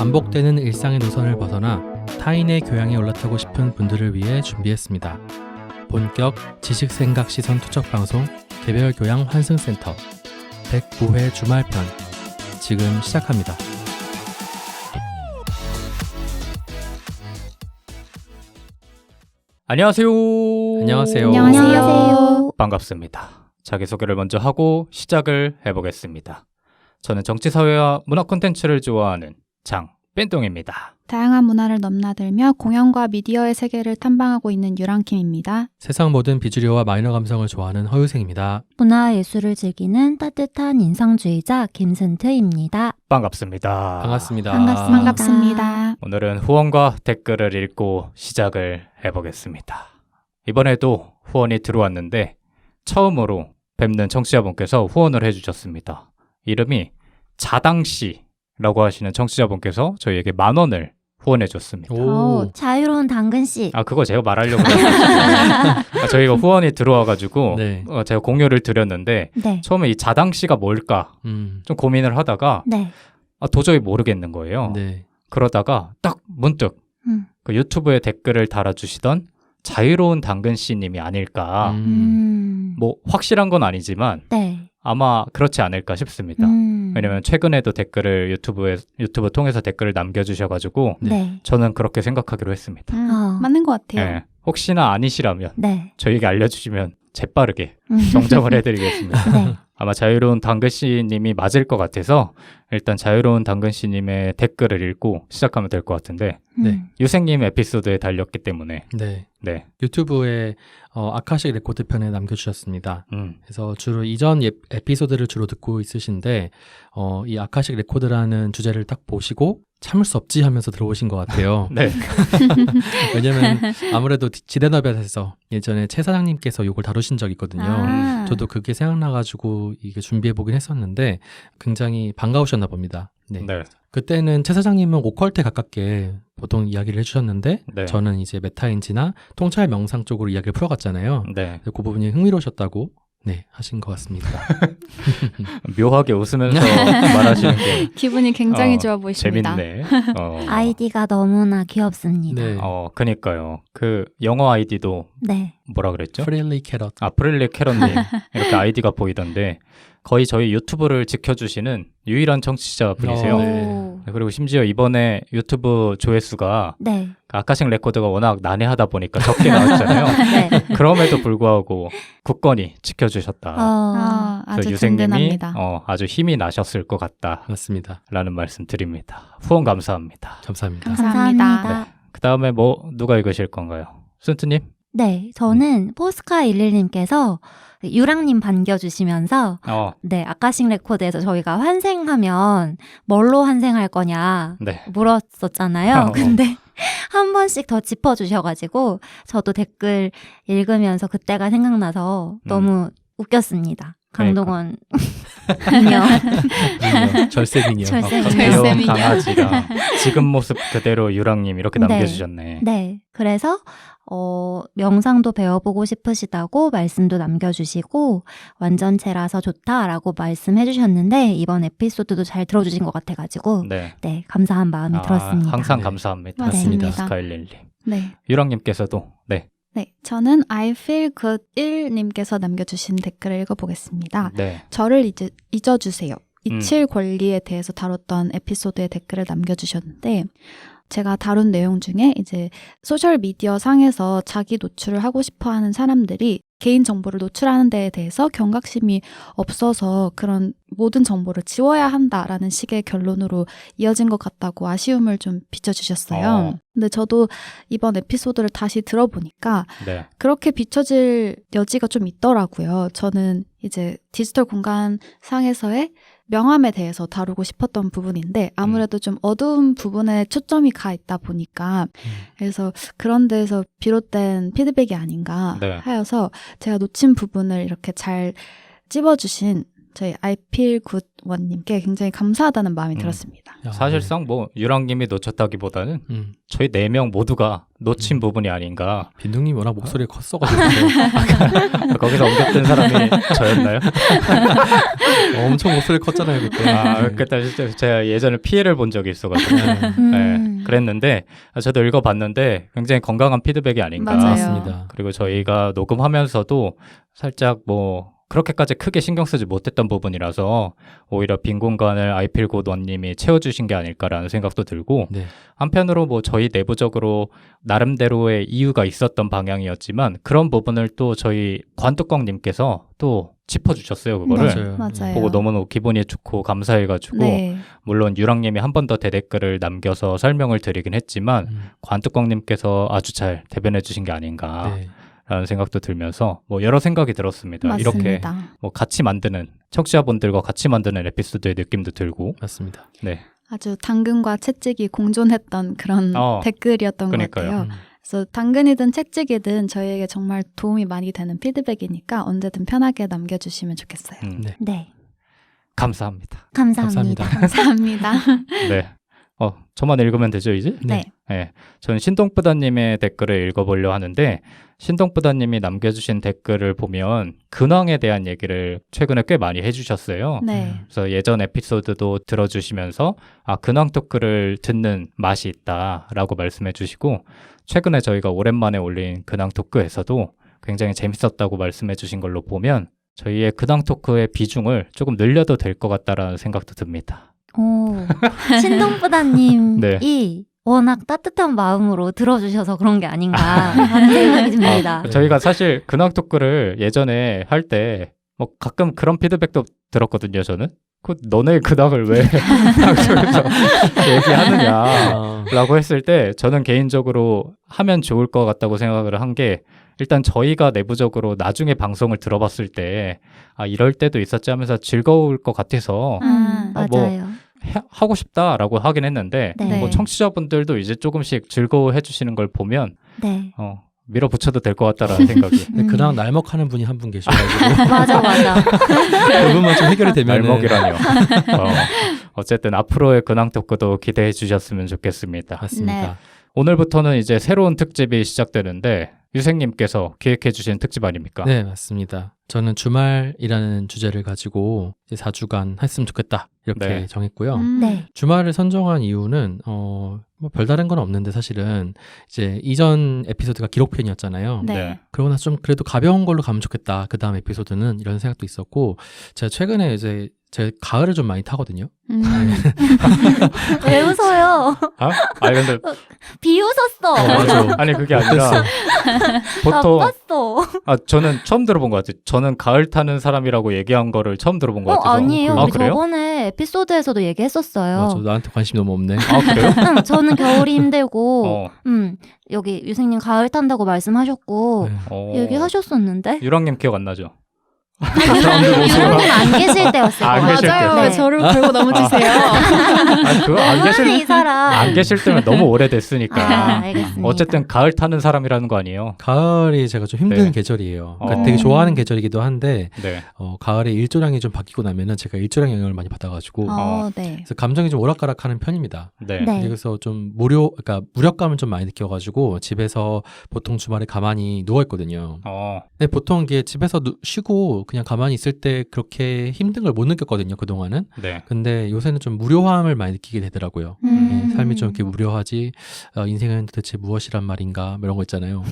반복되는 일상의 노선을 벗어나 타인의 교양에 올라타고 싶은 분들을 위해 준비했습니다. 본격 지식생각 시선 투척 방송 개별 교양 환승센터 109회 주말편 지금 시작합니다. 안녕하세요. 안녕하세요. 안녕하세요. 반갑습니다. 자기소개를 먼저 하고 시작을 해보겠습니다. 저는 정치사회와 문화 콘텐츠를 좋아하는 장뺀동입니다. 다양한 문화를 넘나들며 공연과 미디어의 세계를 탐방하고 있는 유랑킴입니다. 세상 모든 비주류와 마이너 감성을 좋아하는 허유생입니다. 문화예술을 즐기는 따뜻한 인상주의자 김순트입니다. 반갑습니다. 반갑습니다. 반갑습니다. 오늘은 후원과 댓글을 읽고 시작을 해보겠습니다. 이번에도 후원이 들어왔는데 처음으로 뵙는 청취자분께서 후원을 해주셨습니다. 이름이 자당씨라고 하시는 청취자분께서 저희에게 10,000원을 후원해줬습니다. 오, 자유로운 당근씨. 그거 제가 말하려고 했어요. 저희가 후원이 들어와가지고 네. 제가 공유를 드렸는데 네. 처음에 이 자당씨가 뭘까 좀 고민을 하다가 네. 도저히 모르겠는 거예요. 네. 그러다가 딱 문득 그 유튜브에 댓글을 달아주시던 자유로운 당근씨님이 아닐까. 뭐 확실한 건 아니지만 네. 아마 그렇지 않을까 싶습니다. 왜냐면 최근에도 댓글을 유튜브 통해서 댓글을 남겨주셔가지고 네. 저는 그렇게 생각하기로 했습니다. 맞는 것 같아요. 네. 혹시나 아니시라면 네. 저희에게 알려주시면 재빠르게 정정을 해드리겠습니다. 네. 아마 자유로운 당근씨님이 맞을 것 같아서 일단 자유로운 당근씨님의 댓글을 읽고 시작하면 될 것 같은데 네. 유생님 에피소드에 달렸기 때문에 네. 네. 유튜브에 아카식 레코드 편에 남겨주셨습니다. 음. 그래서 주로 이전 에피소드를 주로 듣고 있으신데 이 아카식 레코드라는 주제를 딱 보시고 참을 수 없지 하면서 들어오신 것 같아요. 네. 왜냐면 아무래도 지대너볕에서 예전에 최 사장님께서 이걸 다루신 적이 있거든요. 저도 그게 생각나가지고 이게 준비해보긴 했었는데 굉장히 반가우셨나 봅니다. 네. 네. 그때는 최 사장님은 오컬트에 가깝게 보통 이야기를 해주셨는데 네. 저는 이제 메타인지나 통찰 명상 쪽으로 이야기를 풀어갔잖아요. 네. 그 부분이 흥미로우셨다고 네 하신 것 같습니다. 묘하게 웃으면서 말하시는 게 기분이 굉장히 좋아 보이십니다. 재밌네. 아이디가 너무나 귀엽습니다. 네. 그니까요. 그 영어 아이디도 네. 뭐라 그랬죠? 프릴리 캐럿. 프릴리 캐럿님 이렇게 아이디가 보이던데 거의 저희 유튜브를 지켜주시는 유일한 청취자 분이세요. 네. 오. 그리고 심지어 이번에 유튜브 조회수가 네. 아카식 레코드가 워낙 난해하다 보니까 적게 나왔잖아요. 네. 그럼에도 불구하고 굳건히 지켜주셨다. 아주 그래서 유생님이 든든합니다. 아주 힘이 나셨을 것 같다라는 맞습니다. 말씀 드립니다. 후원 감사합니다. 감사합니다. 감사합니다. 그 다음에 누가 읽으실 건가요? 순트님? 네. 저는 포스카11님께서 유랑님 반겨주시면서 네, 아카식 레코드에서 저희가 환생하면 뭘로 환생할 거냐 네. 물었었잖아요. 근데 한 번씩 더 짚어주셔가지고 저도 댓글 읽으면서 그때가 생각나서 너무 웃겼습니다. 강동원 인형. 절세 미녀. 절세 미녀. 귀여운 절세 미녀. 강아지가 지금 모습 그대로 유랑님 이렇게 네. 남겨주셨네. 네. 그래서 명상도 배워보고 싶으시다고 말씀도 남겨주시고 완전체라서 좋다라고 말씀해주셨는데 이번 에피소드도 잘 들어주신 것 같아가지고 네. 네, 감사한 마음이 들었습니다. 항상 네. 감사합니다. 맞습니다. 스카일릴님. 네. 유랑님께서도 네. 네. 저는 I feel good 1님께서 남겨주신 댓글을 읽어보겠습니다. 네. 저를 잊어주세요. 이칠 권리에 대해서 다뤘던 에피소드에 댓글을 남겨주셨는데 제가 다룬 내용 중에 이제 소셜미디어 상에서 자기 노출을 하고 싶어하는 사람들이 개인 정보를 노출하는 데에 대해서 경각심이 없어서 그런 모든 정보를 지워야 한다라는 식의 결론으로 이어진 것 같다고 아쉬움을 좀 비춰주셨어요. 근데 저도 이번 에피소드를 다시 들어보니까 네. 그렇게 비춰질 여지가 좀 있더라고요. 저는 이제 디지털 공간 상에서의 명함에 대해서 다루고 싶었던 부분인데 아무래도 좀 어두운 부분에 초점이 가 있다 보니까 그래서 그런 데에서 비롯된 피드백이 아닌가 네. 하여서 제가 놓친 부분을 이렇게 잘 찝어주신 저희 알필굿원님께 굉장히 감사하다는 마음이 들었습니다. 야, 사실상 뭐 유랑님이 놓쳤다기보다는 저희 4명 모두가 놓친 부분이 아닌가. 빈둥님 워낙 목소리가 컸어가지고 거기서 옮겼던 사람이 저였나요? 엄청 목소리 컸잖아요 그때. 그때 진짜 제가 예전에 피해를 본 적이 있어가지고 네, 그랬는데 저도 읽어봤는데 굉장히 건강한 피드백이 아닌가. 맞아요. 맞습니다. 그리고 저희가 녹음하면서도 살짝 뭐 그렇게까지 크게 신경 쓰지 못했던 부분이라서 오히려 빈 공간을 아이필고원님이 채워주신 게 아닐까라는 생각도 들고 네. 한편으로 뭐 저희 내부적으로 나름대로의 이유가 있었던 방향이었지만 그런 부분을 또 저희 관뚜껑님께서 또 짚어주셨어요. 그거를 맞아요. 보고 너무너무 기분이 좋고 감사해가지고 네. 물론 유랑님이 한 번 더 대댓글을 남겨서 설명을 드리긴 했지만 관뚜껑님께서 아주 잘 대변해 주신 게 아닌가 네. 라는 생각도 들면서 뭐 여러 생각이 들었습니다. 맞습니다. 이렇게 뭐 같이 만드는 청취자분들과 같이 만드는 에피소드의 느낌도 들고 맞습니다. 네. 아주 당근과 채찍이 공존했던 그런 댓글이었던 그러니까요. 것 같아요. 그래서 당근이든 채찍이든 저희에게 정말 도움이 많이 되는 피드백이니까 언제든 편하게 남겨주시면 좋겠어요. 네. 네. 감사합니다. 감사합니다. 감사합니다. 네. 저만 읽으면 되죠, 이제? 네. 네. 저는 신동부다님의 댓글을 읽어보려 하는데 신동부다님이 남겨주신 댓글을 보면 근황에 대한 얘기를 최근에 꽤 많이 해주셨어요. 네. 그래서 예전 에피소드도 들어주시면서 근황 토크를 듣는 맛이 있다라고 말씀해 주시고 최근에 저희가 오랜만에 올린 근황 토크에서도 굉장히 재밌었다고 말씀해 주신 걸로 보면 저희의 근황 토크의 비중을 조금 늘려도 될 것 같다라는 생각도 듭니다. 오, 신동부다님이 네. 워낙 따뜻한 마음으로 들어주셔서 그런 게 아닌가 하는 생각이 듭니다. 저희가 사실 근황 토크를 예전에 할 때 뭐 가끔 그런 피드백도 들었거든요. 저는 너네 근황을 왜 방송에서 얘기하느냐라고 했을 때 저는 개인적으로 하면 좋을 것 같다고 생각을 한 게 일단 저희가 내부적으로 나중에 방송을 들어봤을 때 이럴 때도 있었지 하면서 즐거울 것 같아서 맞아요. 하고 싶다라고 하긴 했는데 네. 뭐 청취자분들도 이제 조금씩 즐거워해 주시는 걸 보면 네. 밀어붙여도 될 것 같다라는 생각이. 그냥 날먹하는 분이 한 분 계셔가지고 맞아. 그분만 좀 해결이 되면 날먹이라뇨. 어쨌든 앞으로의 근황 토크도 기대해 주셨으면 좋겠습니다. 맞습니다. 네. 오늘부터는 이제 새로운 특집이 시작되는데 유생님께서 기획해 주신 특집 아닙니까? 네, 맞습니다. 저는 주말이라는 주제를 가지고 이제 4주간 했으면 좋겠다 이렇게 네. 정했고요. 네. 주말을 선정한 이유는 뭐 별다른 건 없는데 사실은 이제 이전 에피소드가 기록편이었잖아요. 네. 그러고 나서 좀 그래도 가벼운 걸로 가면 좋겠다. 그 다음 에피소드는 이런 생각도 있었고 제가 최근에 이제 제 가을을 좀 많이 타거든요. 왜 웃어요? 근데 비웃었어. 맞아. 아니 그게 아니라 보통 나빴어. 저는 처음 들어본 것 같아요. 저는 가을 타는 사람이라고 얘기한 거를 처음 들어본 것 같아서. 아니에요. 우리 그래요? 저번에 에피소드에서도 얘기했었어요. 맞아. 나한테 관심이 너무 없네. 그래요? 응, 저는 겨울이 힘들고 어. 여기 유생님 가을 탄다고 말씀하셨고 네. 얘기하셨었는데 유랑님 기억 안 나죠? 유생님 안 계실 때였어요. 안 계실 때. 맞아요. 네. 저를 걸고 넘어지세요. 아니 그거 안 계실 이 사람. 안 계실 때면 너무 오래됐으니까. 알겠습니다. 어쨌든 가을 타는 사람이라는 거 아니에요? 가을이 제가 좀 힘든 네. 계절이에요. 그러니까 어. 되게 좋아하는 계절이기도 한데 네. 가을에 일조량이 좀 바뀌고 나면은 제가 일조량 영향을 많이 받아가지고 네. 그래서 감정이 좀 오락가락하는 편입니다. 네. 네. 그래서 좀 그러니까 무력감을 좀 많이 느껴가지고 집에서 보통 주말에 가만히 누워 있거든요. 근데 보통 이게 집에서 쉬고 그냥 가만히 있을 때 그렇게 힘든 걸 못 느꼈거든요, 그동안은. 네. 근데 요새는 좀 무료함을 많이 느끼게 되더라고요. 네, 삶이 좀 이렇게 무료하지, 인생은 도대체 무엇이란 말인가, 뭐 이런 거 있잖아요.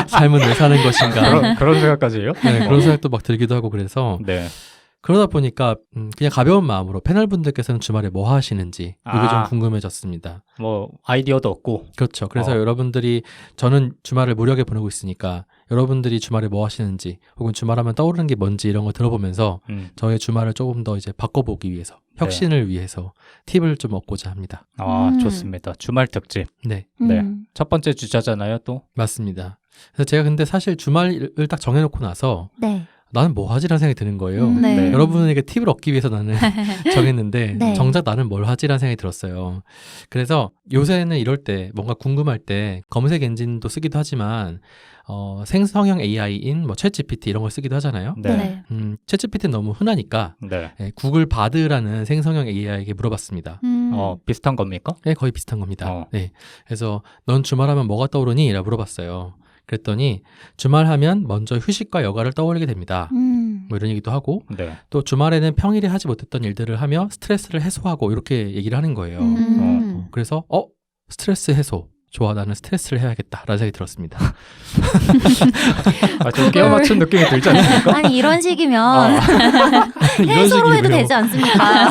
삶은 왜 사는 것인가. 그런 생각까지 해요? 네, 그런 생각도 막 들기도 하고 그래서. 네. 그러다 보니까 그냥 가벼운 마음으로 패널분들께서는 주말에 뭐 하시는지 이게 좀 궁금해졌습니다. 뭐 아이디어도 없고. 그렇죠. 그래서 여러분들이 저는 주말을 무료하게 보내고 있으니까 여러분들이 주말에 뭐 하시는지 혹은 주말하면 떠오르는 게 뭔지 이런 거 들어보면서 저의 주말을 조금 더 이제 바꿔보기 위해서 혁신을 위해서 팁을 좀 얻고자 합니다. 좋습니다. 주말 특집. 네. 네. 첫 번째 주자잖아요, 또. 맞습니다. 그래서 제가 근데 사실 주말을 딱 정해놓고 나서 네. 나는 뭐 하지라는 생각이 드는 거예요. 네. 네. 여러분에게 팁을 얻기 위해서 나는 정했는데 네. 정작 나는 뭘 하지라는 생각이 들었어요. 그래서 요새는 이럴 때 뭔가 궁금할 때 검색 엔진도 쓰기도 하지만 생성형 AI인 뭐 챗GPT 이런 걸 쓰기도 하잖아요. 네. 챗GPT는 너무 흔하니까 네. 구글 바드라는 생성형 AI에게 물어봤습니다. 비슷한 겁니까? 네, 거의 비슷한 겁니다. 어. 네. 그래서 넌 주말하면 뭐가 떠오르니? 라고 물어봤어요. 그랬더니 주말하면 먼저 휴식과 여가를 떠올리게 됩니다. 뭐 이런 얘기도 하고 네. 또 주말에는 평일에 하지 못했던 일들을 하며 스트레스를 해소하고 이렇게 얘기를 하는 거예요. 그래서 스트레스 해소. 좋아, 나는 스트레스를 해야겠다라는 생각이 들었습니다. 좀 끼워 맞춘 느낌이 들지 않습니까? 아니 이런 식이면 해소로 해도 되지 않습니까?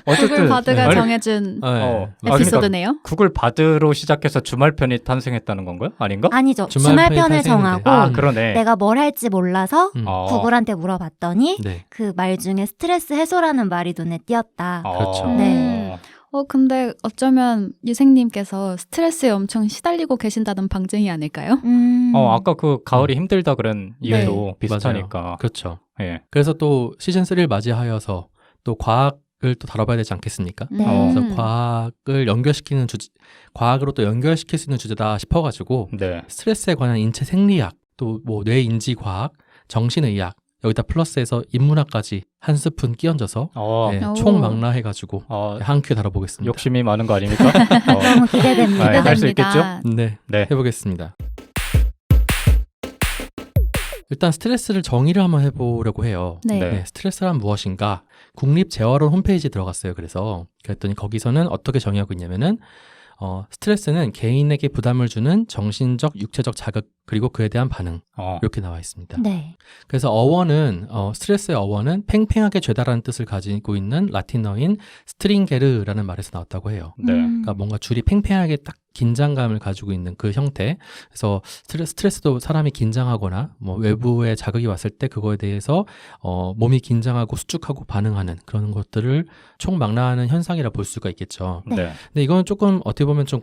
어쨌든 구글 바드가 아니, 정해준 그러니까 에피소드네요. 구글 바드로 시작해서 주말편이 탄생했다는 건가요? 아닌가? 아니죠. 주말편이 주말편을 탄생했는데. 정하고 그러네. 내가 뭘 할지 몰라서 구글한테 물어봤더니 네. 그 말 중에 스트레스 해소라는 말이 눈에 띄었다. 그렇죠. 네. 근데 어쩌면 유생님께서 스트레스에 엄청 시달리고 계신다는 방증이 아닐까요? 아까 그 가을이 힘들다 그런 이유도 비슷하니까. 맞아요. 그렇죠. 예. 그래서 또 시즌 3를 맞이하여서 또 과학을 또 다뤄봐야 되지 않겠습니까? 네. 그래서 과학을 연결시키는 과학으로 또 연결시킬 수 있는 주제다 싶어가지고 네. 스트레스에 관한 인체 생리학, 또 뭐 뇌인지 과학, 정신의학 여기다 플러스해서 인문학까지 한 스푼 끼얹어서 네, 오. 총망라해가지고 한 큐에 다뤄보겠습니다. 욕심이 많은 거 아닙니까? 너무 기대됩니다. 네, 할수 있겠죠? 네, 네. 해보겠습니다. 일단 스트레스를 정의를 한번 해보려고 해요. 네. 네. 스트레스란 무엇인가? 국립재활원 홈페이지에 들어갔어요. 그랬더니 거기서는 어떻게 정의하고 있냐면은 스트레스는 개인에게 부담을 주는 정신적, 육체적 자극 그리고 그에 대한 반응 이렇게 나와 있습니다. 네. 그래서 어원은 스트레스의 어원은 팽팽하게 죄다라는 뜻을 가지고 있는 라틴어인 스트링게르라는 말에서 나왔다고 해요. 네. 그러니까 뭔가 줄이 팽팽하게 딱 긴장감을 가지고 있는 그 형태. 그래서 스트레스도 사람이 긴장하거나 뭐 외부의 자극이 왔을 때 그거에 대해서 몸이 긴장하고 수축하고 반응하는 그런 것들을 총망라하는 현상이라 볼 수가 있겠죠. 네. 근데 이거는 조금 어떻게 보면 좀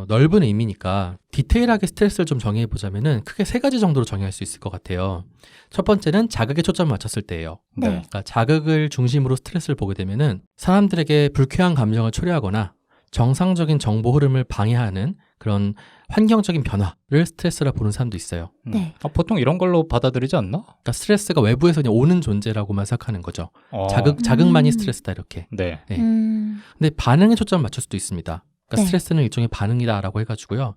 넓은 의미니까 디테일하게 스트레스를 좀 정의해 보자면은 크게 세 가지 정도로 정의할 수 있을 것 같아요. 첫 번째는 자극에 초점을 맞췄을 때예요. 네. 그러니까 자극을 중심으로 스트레스를 보게 되면은 사람들에게 불쾌한 감정을 초래하거나 정상적인 정보 흐름을 방해하는 그런 환경적인 변화를 스트레스라 보는 사람도 있어요. 네. 보통 이런 걸로 받아들이지 않나? 그러니까 스트레스가 외부에서 그냥 오는 존재라고만 생각하는 거죠. 자극만이 스트레스다 이렇게. 네. 네. 근데 반응에 초점을 맞출 수도 있습니다. 그러니까 네. 스트레스는 일종의 반응이다라고 해가지고요.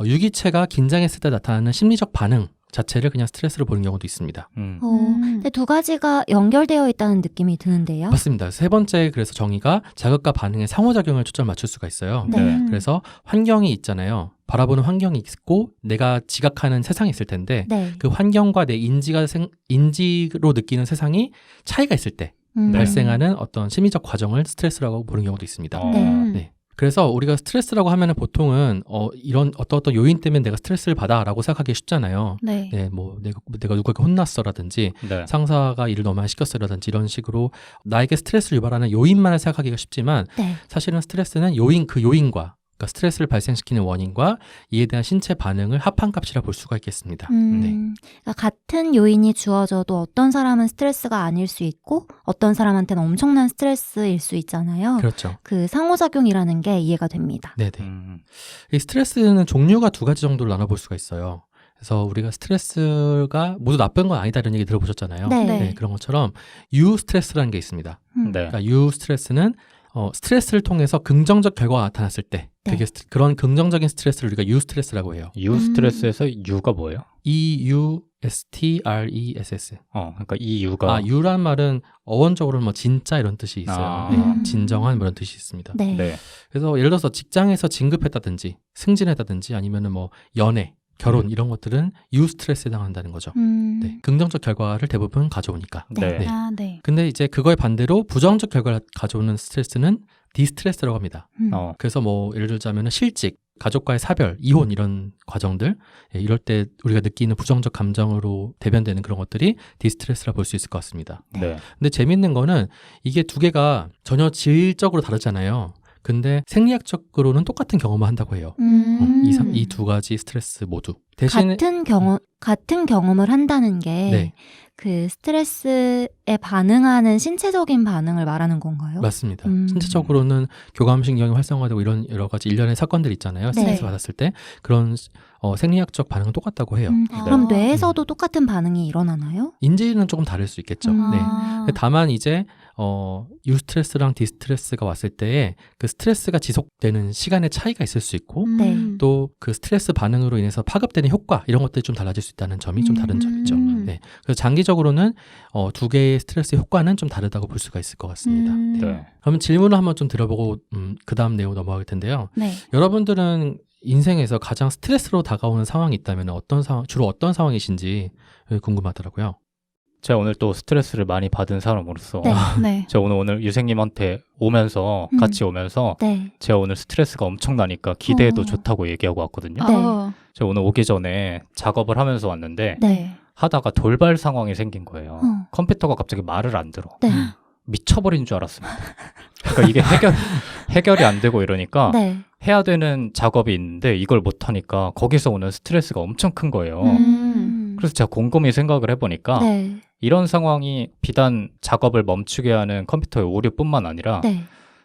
유기체가 긴장했을 때 나타나는 심리적 반응 자체를 그냥 스트레스로 보는 경우도 있습니다. 근데 두 가지가 연결되어 있다는 느낌이 드는데요. 맞습니다. 세 번째 그래서 정의가 자극과 반응의 상호작용을 초점을 맞출 수가 있어요. 네. 그래서 환경이 있잖아요. 바라보는 환경이 있고 내가 지각하는 세상이 있을 텐데 네. 그 환경과 내 인지로 느끼는 세상이 차이가 있을 때 발생하는 어떤 심리적 과정을 스트레스라고 보는 경우도 있습니다. 네. 그래서 우리가 스트레스라고 하면은 보통은 이런 어떤 요인 때문에 내가 스트레스를 받아라고 생각하기 쉽잖아요. 네. 네, 뭐 내가 누구에게 혼났어라든지 네. 상사가 일을 너무 많이 시켰어라든지 이런 식으로 나에게 스트레스를 유발하는 요인만을 생각하기가 쉽지만 네. 사실은 스트레스는 요인과 그러니까 스트레스를 발생시키는 원인과 이에 대한 신체 반응을 합한 값이라 볼 수가 있겠습니다. 네. 그러니까 같은 요인이 주어져도 어떤 사람은 스트레스가 아닐 수 있고 어떤 사람한테는 엄청난 스트레스일 수 있잖아요. 그렇죠. 그 상호작용이라는 게 이해가 됩니다. 네네. 이 스트레스는 종류가 두 가지 정도로 나눠볼 수가 있어요. 그래서 우리가 스트레스가 모두 나쁜 건 아니다 이런 얘기 들어보셨잖아요. 네. 그런 것처럼 유스트레스라는 게 있습니다. 네. 그러니까 유스트레스는 스트레스를 통해서 긍정적 결과가 나타났을 때 네. 되게 그런 긍정적인 스트레스를 우리가 유스트레스라고 해요. U 스트레스에서 U가 뭐예요? EUSTRESS. 그러니까 이 U가 U란 말은 어원적으로는 뭐 진짜 이런 뜻이 있어요. 네, 진정한 이런 뜻이 있습니다. 네. 네. 그래서 예를 들어서 직장에서 진급했다든지 승진했다든지 아니면은 뭐 연애, 결혼 이런 것들은 유스트레스에 해당한다는 거죠. 네, 긍정적 결과를 대부분 가져오니까. 네. 네. 네. 근데 이제 그거에 반대로 부정적 결과를 가져오는 스트레스는 디스트레스라고 합니다. 그래서 뭐 예를 들자면 실직, 가족과의 사별, 이혼 이런 과정들 이럴 때 우리가 느끼는 부정적 감정으로 대변되는 그런 것들이 디스트레스라 볼 수 있을 것 같습니다. 네. 근데 재밌는 거는 이게 두 개가 전혀 질적으로 다르잖아요. 근데 생리학적으로는 똑같은 경험을 한다고 해요. 이 두 가지 스트레스 모두. 대신에 같은 경험을 한다는 게 네. 그 스트레스에 반응하는 신체적인 반응을 말하는 건가요? 맞습니다. 신체적으로는 교감신경이 활성화되고 이런 여러 가지 일련의 사건들이 있잖아요. 스트레스 네. 받았을 때 그런 생리학적 반응은 똑같다고 해요. 그럼 뇌에서도 똑같은 반응이 일어나나요? 인지는 조금 다를 수 있겠죠. 네. 다만 이제 유스트레스랑 디스트레스가 왔을 때에 그 스트레스가 지속되는 시간의 차이가 있을 수 있고 네. 또 그 스트레스 반응으로 인해서 파급되는 효과 이런 것들이 좀 달라질 수 있다는 점이 좀 다른 점이죠. 네. 그래서 장기적으로는 두 개의 스트레스 효과는 좀 다르다고 볼 수가 있을 것 같습니다. 네. 그러면 질문을 한번 좀 들어보고 그 다음 내용 넘어갈 텐데요. 네. 여러분들은 인생에서 가장 스트레스로 다가오는 상황이 있다면 주로 어떤 상황이신지 궁금하더라고요. 제가 오늘 또 스트레스를 많이 받은 사람으로서 네. 네. 제가 오늘 유생님한테 오면서 같이 오면서 네. 제가 오늘 스트레스가 엄청나니까 기대해도 좋다고 얘기하고 왔거든요. 네. 제가 오늘 오기 전에 작업을 하면서 왔는데 네. 하다가 돌발 상황이 생긴 거예요. 컴퓨터가 갑자기 말을 안 들어. 네. 미쳐버린 줄 알았습니다. 그러니까 이게 해결이 안 되고 이러니까 네. 해야 되는 작업이 있는데 이걸 못하니까 거기서 오는 스트레스가 엄청 큰 거예요. 그래서 제가 곰곰이 생각을 해보니까 네. 이런 상황이 비단 작업을 멈추게 하는 컴퓨터의 오류뿐만 아니라 네.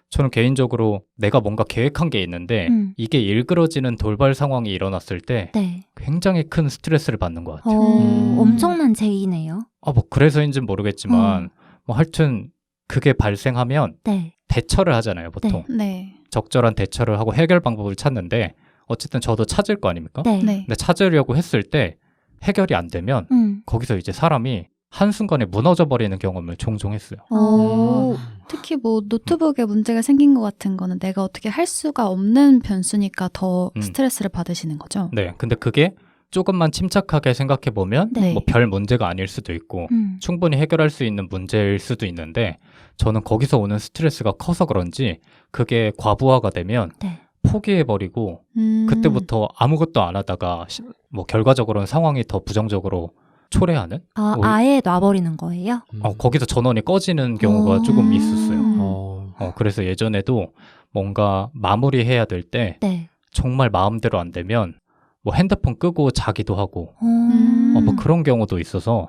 저는 개인적으로 내가 뭔가 계획한 게 있는데 이게 일그러지는 돌발 상황이 일어났을 때 네. 굉장히 큰 스트레스를 받는 것 같아요. 엄청난 제의네요. 뭐 그래서인지는 모르겠지만 뭐 하여튼 그게 발생하면 네. 대처를 하잖아요, 보통. 네. 적절한 대처를 하고 해결 방법을 찾는데 어쨌든 저도 찾을 거 아닙니까? 네. 네. 근데 찾으려고 했을 때 해결이 안 되면 거기서 이제 사람이 한순간에 무너져 버리는 경험을 종종 했어요. 오. 특히 뭐 노트북에 문제가 생긴 것 같은 거는 내가 어떻게 할 수가 없는 변수니까 더 스트레스를 받으시는 거죠. 네, 근데 그게 조금만 침착하게 생각해 보면 네. 뭐 별 문제가 아닐 수도 있고 충분히 해결할 수 있는 문제일 수도 있는데 저는 거기서 오는 스트레스가 커서 그런지 그게 과부하가 되면 네. 포기해버리고 그때부터 아무것도 안 하다가 뭐 결과적으로는 상황이 더 부정적으로 초래하는 아예 놔버리는 거예요? 거기서 전원이 꺼지는 경우가 조금 있었어요. 그래서 예전에도 뭔가 마무리해야 될 때 네. 정말 마음대로 안 되면 뭐 핸드폰 끄고 자기도 하고 뭐 그런 경우도 있어서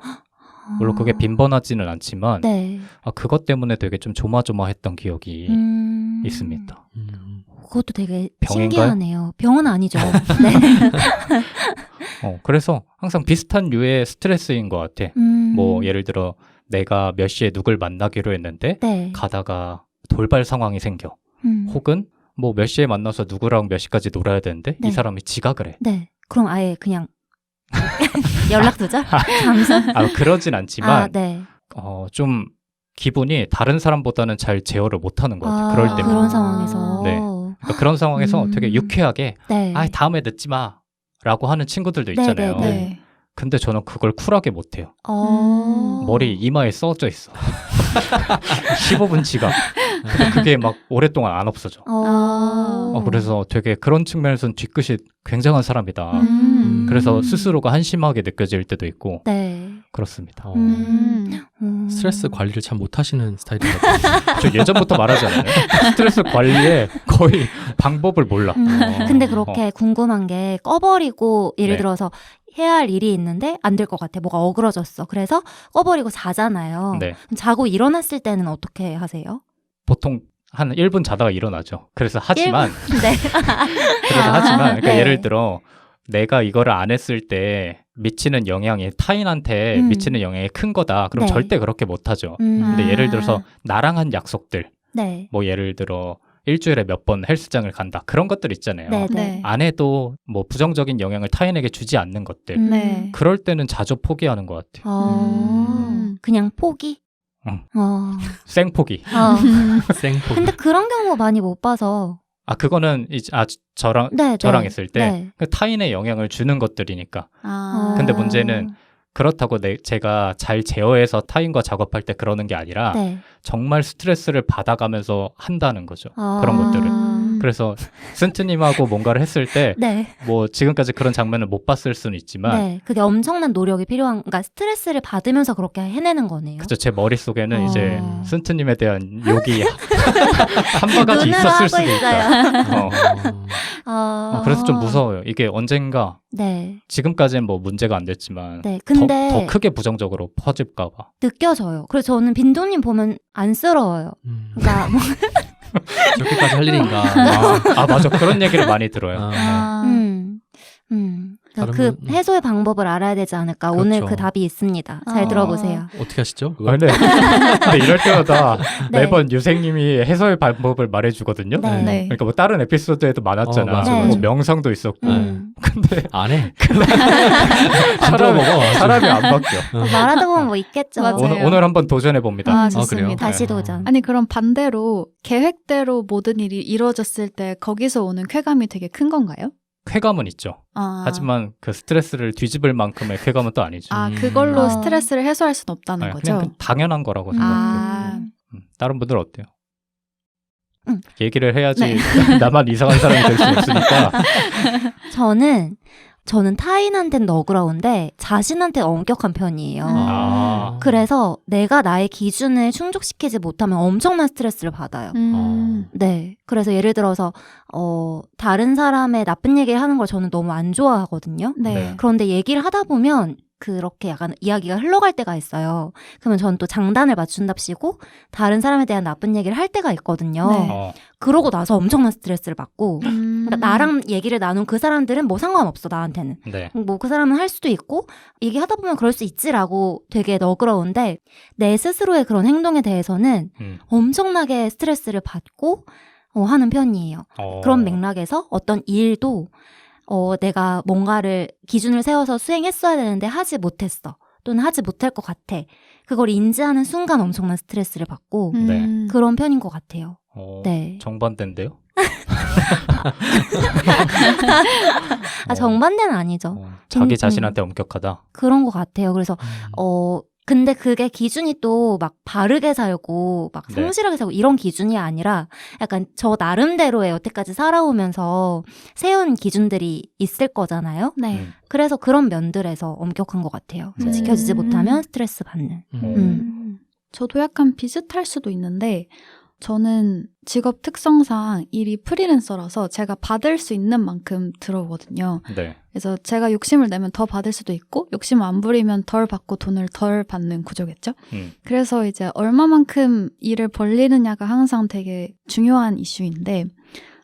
물론 그게 빈번하지는 않지만 네. 그것 때문에 되게 좀 조마조마했던 기억이 있습니다. 그것도 되게 병인가요? 신기하네요. 병은 아니죠. 네. 그래서 항상 비슷한 류의 스트레스인 것 같아. 뭐 예를 들어 내가 몇 시에 누굴 만나기로 했는데 네. 가다가 돌발 상황이 생겨. 혹은 뭐 몇 시에 만나서 누구랑 몇 시까지 놀아야 되는데 네. 이 사람이 지각을 해. 네. 그럼 아예 그냥 연락 두자? 잠수? 그러진 않지만 네. 좀 기분이 다른 사람보다는 잘 제어를 못하는 것 같아요. 그럴 때면. 그런 상황에서. 네. 그러니까 그런 상황에서 되게 유쾌하게 네. 다음에 늦지 마 라고 하는 친구들도 있잖아요. 네. 근데 저는 그걸 쿨하게 못해요. 머리 이마에 써져 있어. 15분 지각. 근데 그게 막 오랫동안 안 없어져. 그래서 되게 그런 측면에서는 뒤끝이 굉장한 사람이다. 그래서 스스로가 한심하게 느껴질 때도 있고 네. 그렇습니다. 스트레스 관리를 참 못하시는 스타일인 것 같아요. 저 예전부터 말하잖아요. 스트레스 관리에 거의 방법을 몰라. 근데 그렇게 궁금한 게 꺼버리고 예를 네. 들어서 해야 할 일이 있는데 안 될 것 같아. 뭐가 어그러졌어. 그래서 꺼버리고 자잖아요. 네. 그럼 자고 일어났을 때는 어떻게 하세요? 보통 한 1분 자다가 일어나죠. 그래서 하지만 네. 그러니까 네. 예를 들어 내가 이거를 안 했을 때 미치는 영향이 타인한테 미치는 영향이 큰 거다. 그럼 네. 절대 그렇게 못 하죠. 근데 예를 들어서 나랑 한 약속들 네. 뭐 예를 들어 일주일에 몇 번 헬스장을 간다. 그런 것들 있잖아요. 네. 네. 안 해도 뭐 부정적인 영향을 타인에게 주지 않는 것들. 네. 그럴 때는 자주 포기하는 것 같아요. 그냥 포기? 응. 생포기. 생포기. 근데 그런 경우 많이 못 봐서. 그거는 이제 저랑 했을 때 그 타인의 영향을 주는 것들이니까. 근데 문제는 그렇다고 제가 잘 제어해서 타인과 작업할 때 그러는 게 아니라 네. 정말 스트레스를 받아가면서 한다는 거죠. 그런 것들을. 그래서 스은트님하고 뭔가를 했을 때 네. 뭐 지금까지 그런 장면을 못 봤을 수는 있지만 네. 그게 엄청난 노력이 필요한, 그러니까 스트레스를 받으면서 그렇게 해내는 거네요. 그죠. 제 머릿속에는 이제 어. 스은트님에 대한 욕이 한 바가지 눈으로 있었을 하고 수도 있어요. 있다. 그래서 좀 무서워요. 이게 언젠가 네. 지금까지는 뭐 문제가 안 됐지만 네. 근데 더 크게 부정적으로 퍼질까 봐. 느껴져요. 그래서 저는 빈도님 보면 안쓰러워요. 그러니까 뭐, 저렇게까지 할 일인가. 맞아. 그런 얘기를 많이 들어요. 아. 아, 그러니까 다른 그 분- 해소의 방법을 알아야 되지 않을까. 그렇죠. 오늘 그 답이 있습니다. 잘 아. 들어보세요. 어떻게 하시죠? 아, 근데 이럴 때마다 네. 매번 유생님이 해소의 방법을 말해주거든요. 네. 네. 그러니까 뭐 다른 에피소드에도 많았잖아. 맞아, 네. 뭐 맞아. 명상도 있었고. 근데 안 해. 사람이, 들어먹어. 사람이 안 바뀌어. 말하다 보면 뭐 있겠죠. 맞아요. 오늘 한번 도전해 봅니다. 아, 그래요? 좋습니다. 다시 도전. 아니 그럼 반대로 계획대로 모든 일이 이루어졌을 때 거기서 오는 쾌감이 되게 큰 건가요? 쾌감은 있죠. 아, 하지만 그 스트레스를 뒤집을 만큼의 쾌감은 또 아니죠. 아 그걸로 어. 스트레스를 해소할 수는 없다는 네, 거죠? 그냥 당연한 거라고 생각해요. 아. 다른 분들 어때요? 응. 얘기를 해야지 네. 나만 이상한 사람이 될 수 없으니까. 저는 타인한테는 너그러운데 자신한테 엄격한 편이에요. 아. 그래서 내가 나의 기준을 충족시키지 못하면 엄청난 스트레스를 받아요. 네. 그래서 예를 들어서, 다른 사람의 나쁜 얘기를 하는 걸 저는 너무 안 좋아하거든요. 네. 네. 그런데 얘기를 하다 보면 그렇게 약간 이야기가 흘러갈 때가 있어요. 그러면 저는 또 장단을 맞춘답시고 다른 사람에 대한 나쁜 얘기를 할 때가 있거든요. 네. 어. 그러고 나서 엄청난 스트레스를 받고, 음. 그러니까 나랑 얘기를 나눈 그 사람들은 뭐 상관없어, 나한테는. 네. 뭐 그 사람은 할 수도 있고 얘기하다 보면 그럴 수 있지라고 되게 너그러운데 내 스스로의 그런 행동에 대해서는 음. 엄청나게 스트레스를 받고 하는 편이에요. 그런 맥락에서 어떤 일도 내가 뭔가를 기준을 세워서 수행했어야 되는데 하지 못했어. 또는 하지 못할 것 같아. 그걸 인지하는 순간 엄청난 스트레스를 받고 네. 그런 편인 것 같아요. 네. 정반대인데요? 정반대는 아니죠. 자기 자신한테 엄격하다. 그런 것 같아요. 그래서 근데 그게 기준이 또 막 바르게 살고 막 네. 성실하게 살고 이런 기준이 아니라 약간 저 나름대로의 여태까지 살아오면서 세운 기준들이 있을 거잖아요. 네. 그래서 그런 면들에서 엄격한 것 같아요. 그래서 지켜지지 못하면 스트레스 받는. 저도 약간 비슷할 수도 있는데 저는 직업 특성상 일이 프리랜서라서 제가 받을 수 있는 만큼 들어오거든요. 네. 그래서 제가 욕심을 내면 더 받을 수도 있고 욕심 안 부리면 덜 받고 돈을 덜 받는 구조겠죠. 그래서 이제 얼마만큼 일을 벌리느냐가 항상 되게 중요한 이슈인데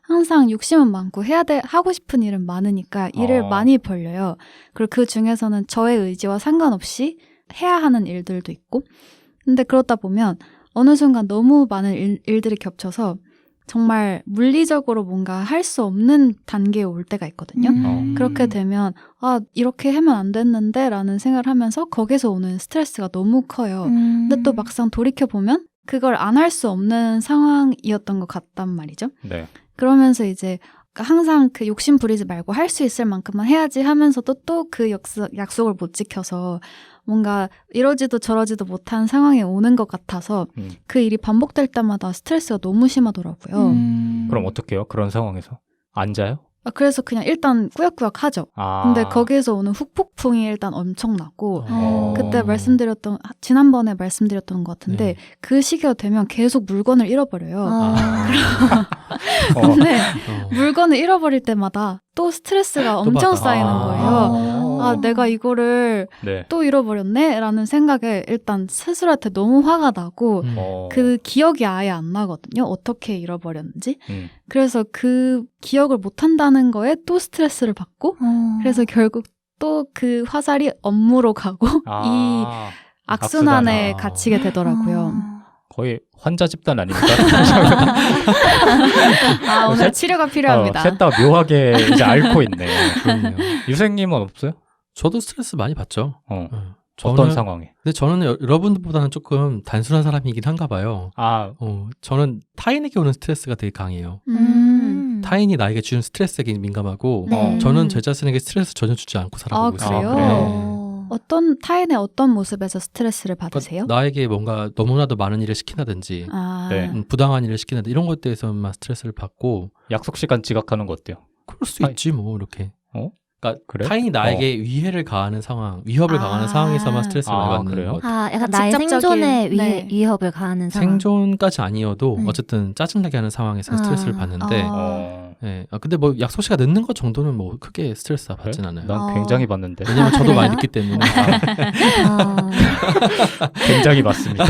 항상 욕심은 많고 하고 싶은 일은 많으니까 일을 많이 벌려요. 그리고 그 중에서는 저의 의지와 상관없이 해야 하는 일들도 있고 근데 그러다 보면 어느 순간 너무 많은 일들이 겹쳐서 정말 물리적으로 뭔가 할 수 없는 단계에 올 때가 있거든요. 그렇게 되면 이렇게 하면 안 됐는데 라는 생각을 하면서 거기서 오는 스트레스가 너무 커요. 근데 또 막상 돌이켜보면 그걸 안 할 수 없는 상황이었던 것 같단 말이죠. 네. 그러면서 이제 항상 그 욕심 부리지 말고 할 수 있을 만큼만 해야지 하면서도 또 그 약속을 못 지켜서 뭔가 이러지도 저러지도 못한 상황에 오는 것 같아서 그 일이 반복될 때마다 스트레스가 너무 심하더라고요. 그럼 어떻게 해요? 그런 상황에서? 앉아요? 그래서 그냥 일단 꾸역꾸역 하죠. 근데 거기에서 오는 후폭풍이 일단 엄청나고 그때 지난번에 말씀드렸던 것 같은데 그 시기가 되면 계속 물건을 잃어버려요. 근데 물건을 잃어버릴 때마다 또 스트레스가 엄청 쌓이는 거예요. 내가 이거를 또 잃어버렸네? 라는 생각에 일단 스스로한테 너무 화가 나고 그 기억이 아예 안 나거든요. 어떻게 잃어버렸는지. 그래서 그 기억을 못 한다는 거에 또 스트레스를 받고 그래서 결국 또 그 화살이 업무로 가고 이 악순환에 갇히게 되더라고요. 거의 환자 집단 아닙니까? 오늘 치료가 필요합니다. 셋 다 묘하게 이제 앓고 있네. 그럼요. 유생님은 없어요? 저도 스트레스 많이 받죠. 어떤 상황에? 근데 저는 여러분들보다는 조금 단순한 사람이긴 한가 봐요. 저는 타인에게 오는 스트레스가 되게 강해요. 타인이 나에게 주는 스트레스에 민감하고 네. 저는 제 자신에게 스트레스 전혀 주지 않고 살아가고 있어요. 그래요? 타인의 어떤 모습에서 스트레스를 받으세요? 나에게 뭔가 너무나도 많은 일을 시킨다든지 아, 네. 부당한 일을 시킨다든지 이런 것들에서만 스트레스를 받고 약속 시간 지각하는 거 어때요? 그럴 수 아니, 있지 뭐 이렇게. 그러니까 그래? 타인이 나에게 위협을 가하는 상황에서만 스트레스를 많이 받는 그래요? 것. 약간 나의 직접적인, 생존에 네. 위협을 가하는 상황. 생존까지 아니어도 네. 어쨌든 짜증나게 하는 상황에서 스트레스를 받는데 아. 예. 근데 뭐 약속 시간 늦는 것 정도는 뭐 크게 스트레스 받진 그래? 않아요. 난 굉장히 받는데. 왜냐면 저도 많이 그래요? 늦기 때문에. 굉장히 받습니다.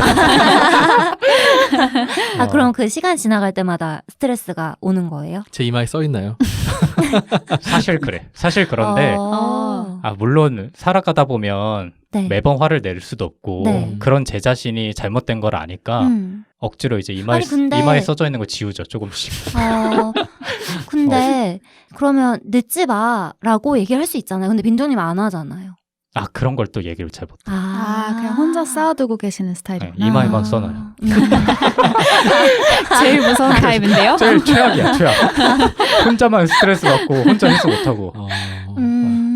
그럼 그 시간 지나갈 때마다 스트레스가 오는 거예요? 제 이마에 써 있나요? 사실 그래. 사실 그런데 물론 살아가다 보면 네. 매번 화를 낼 수도 없고 네. 그런 제 자신이 잘못된 걸 아니까 억지로 이제 아니, 근데- 이마에 써져 있는 거 지우죠. 조금씩. 근데 그러면 늦지 마라고 얘기할 수 있잖아요. 근데 빈조님 안 하잖아요. 그런 걸 또 얘기를 잘 못해. 그냥 혼자 쌓아두고 계시는 스타일이구나. 네, 이마에만 써놔요. 제일 무서운 타입인데요? 제일 최악이야, 최악. 혼자만 스트레스 받고 혼자 해소 못하고.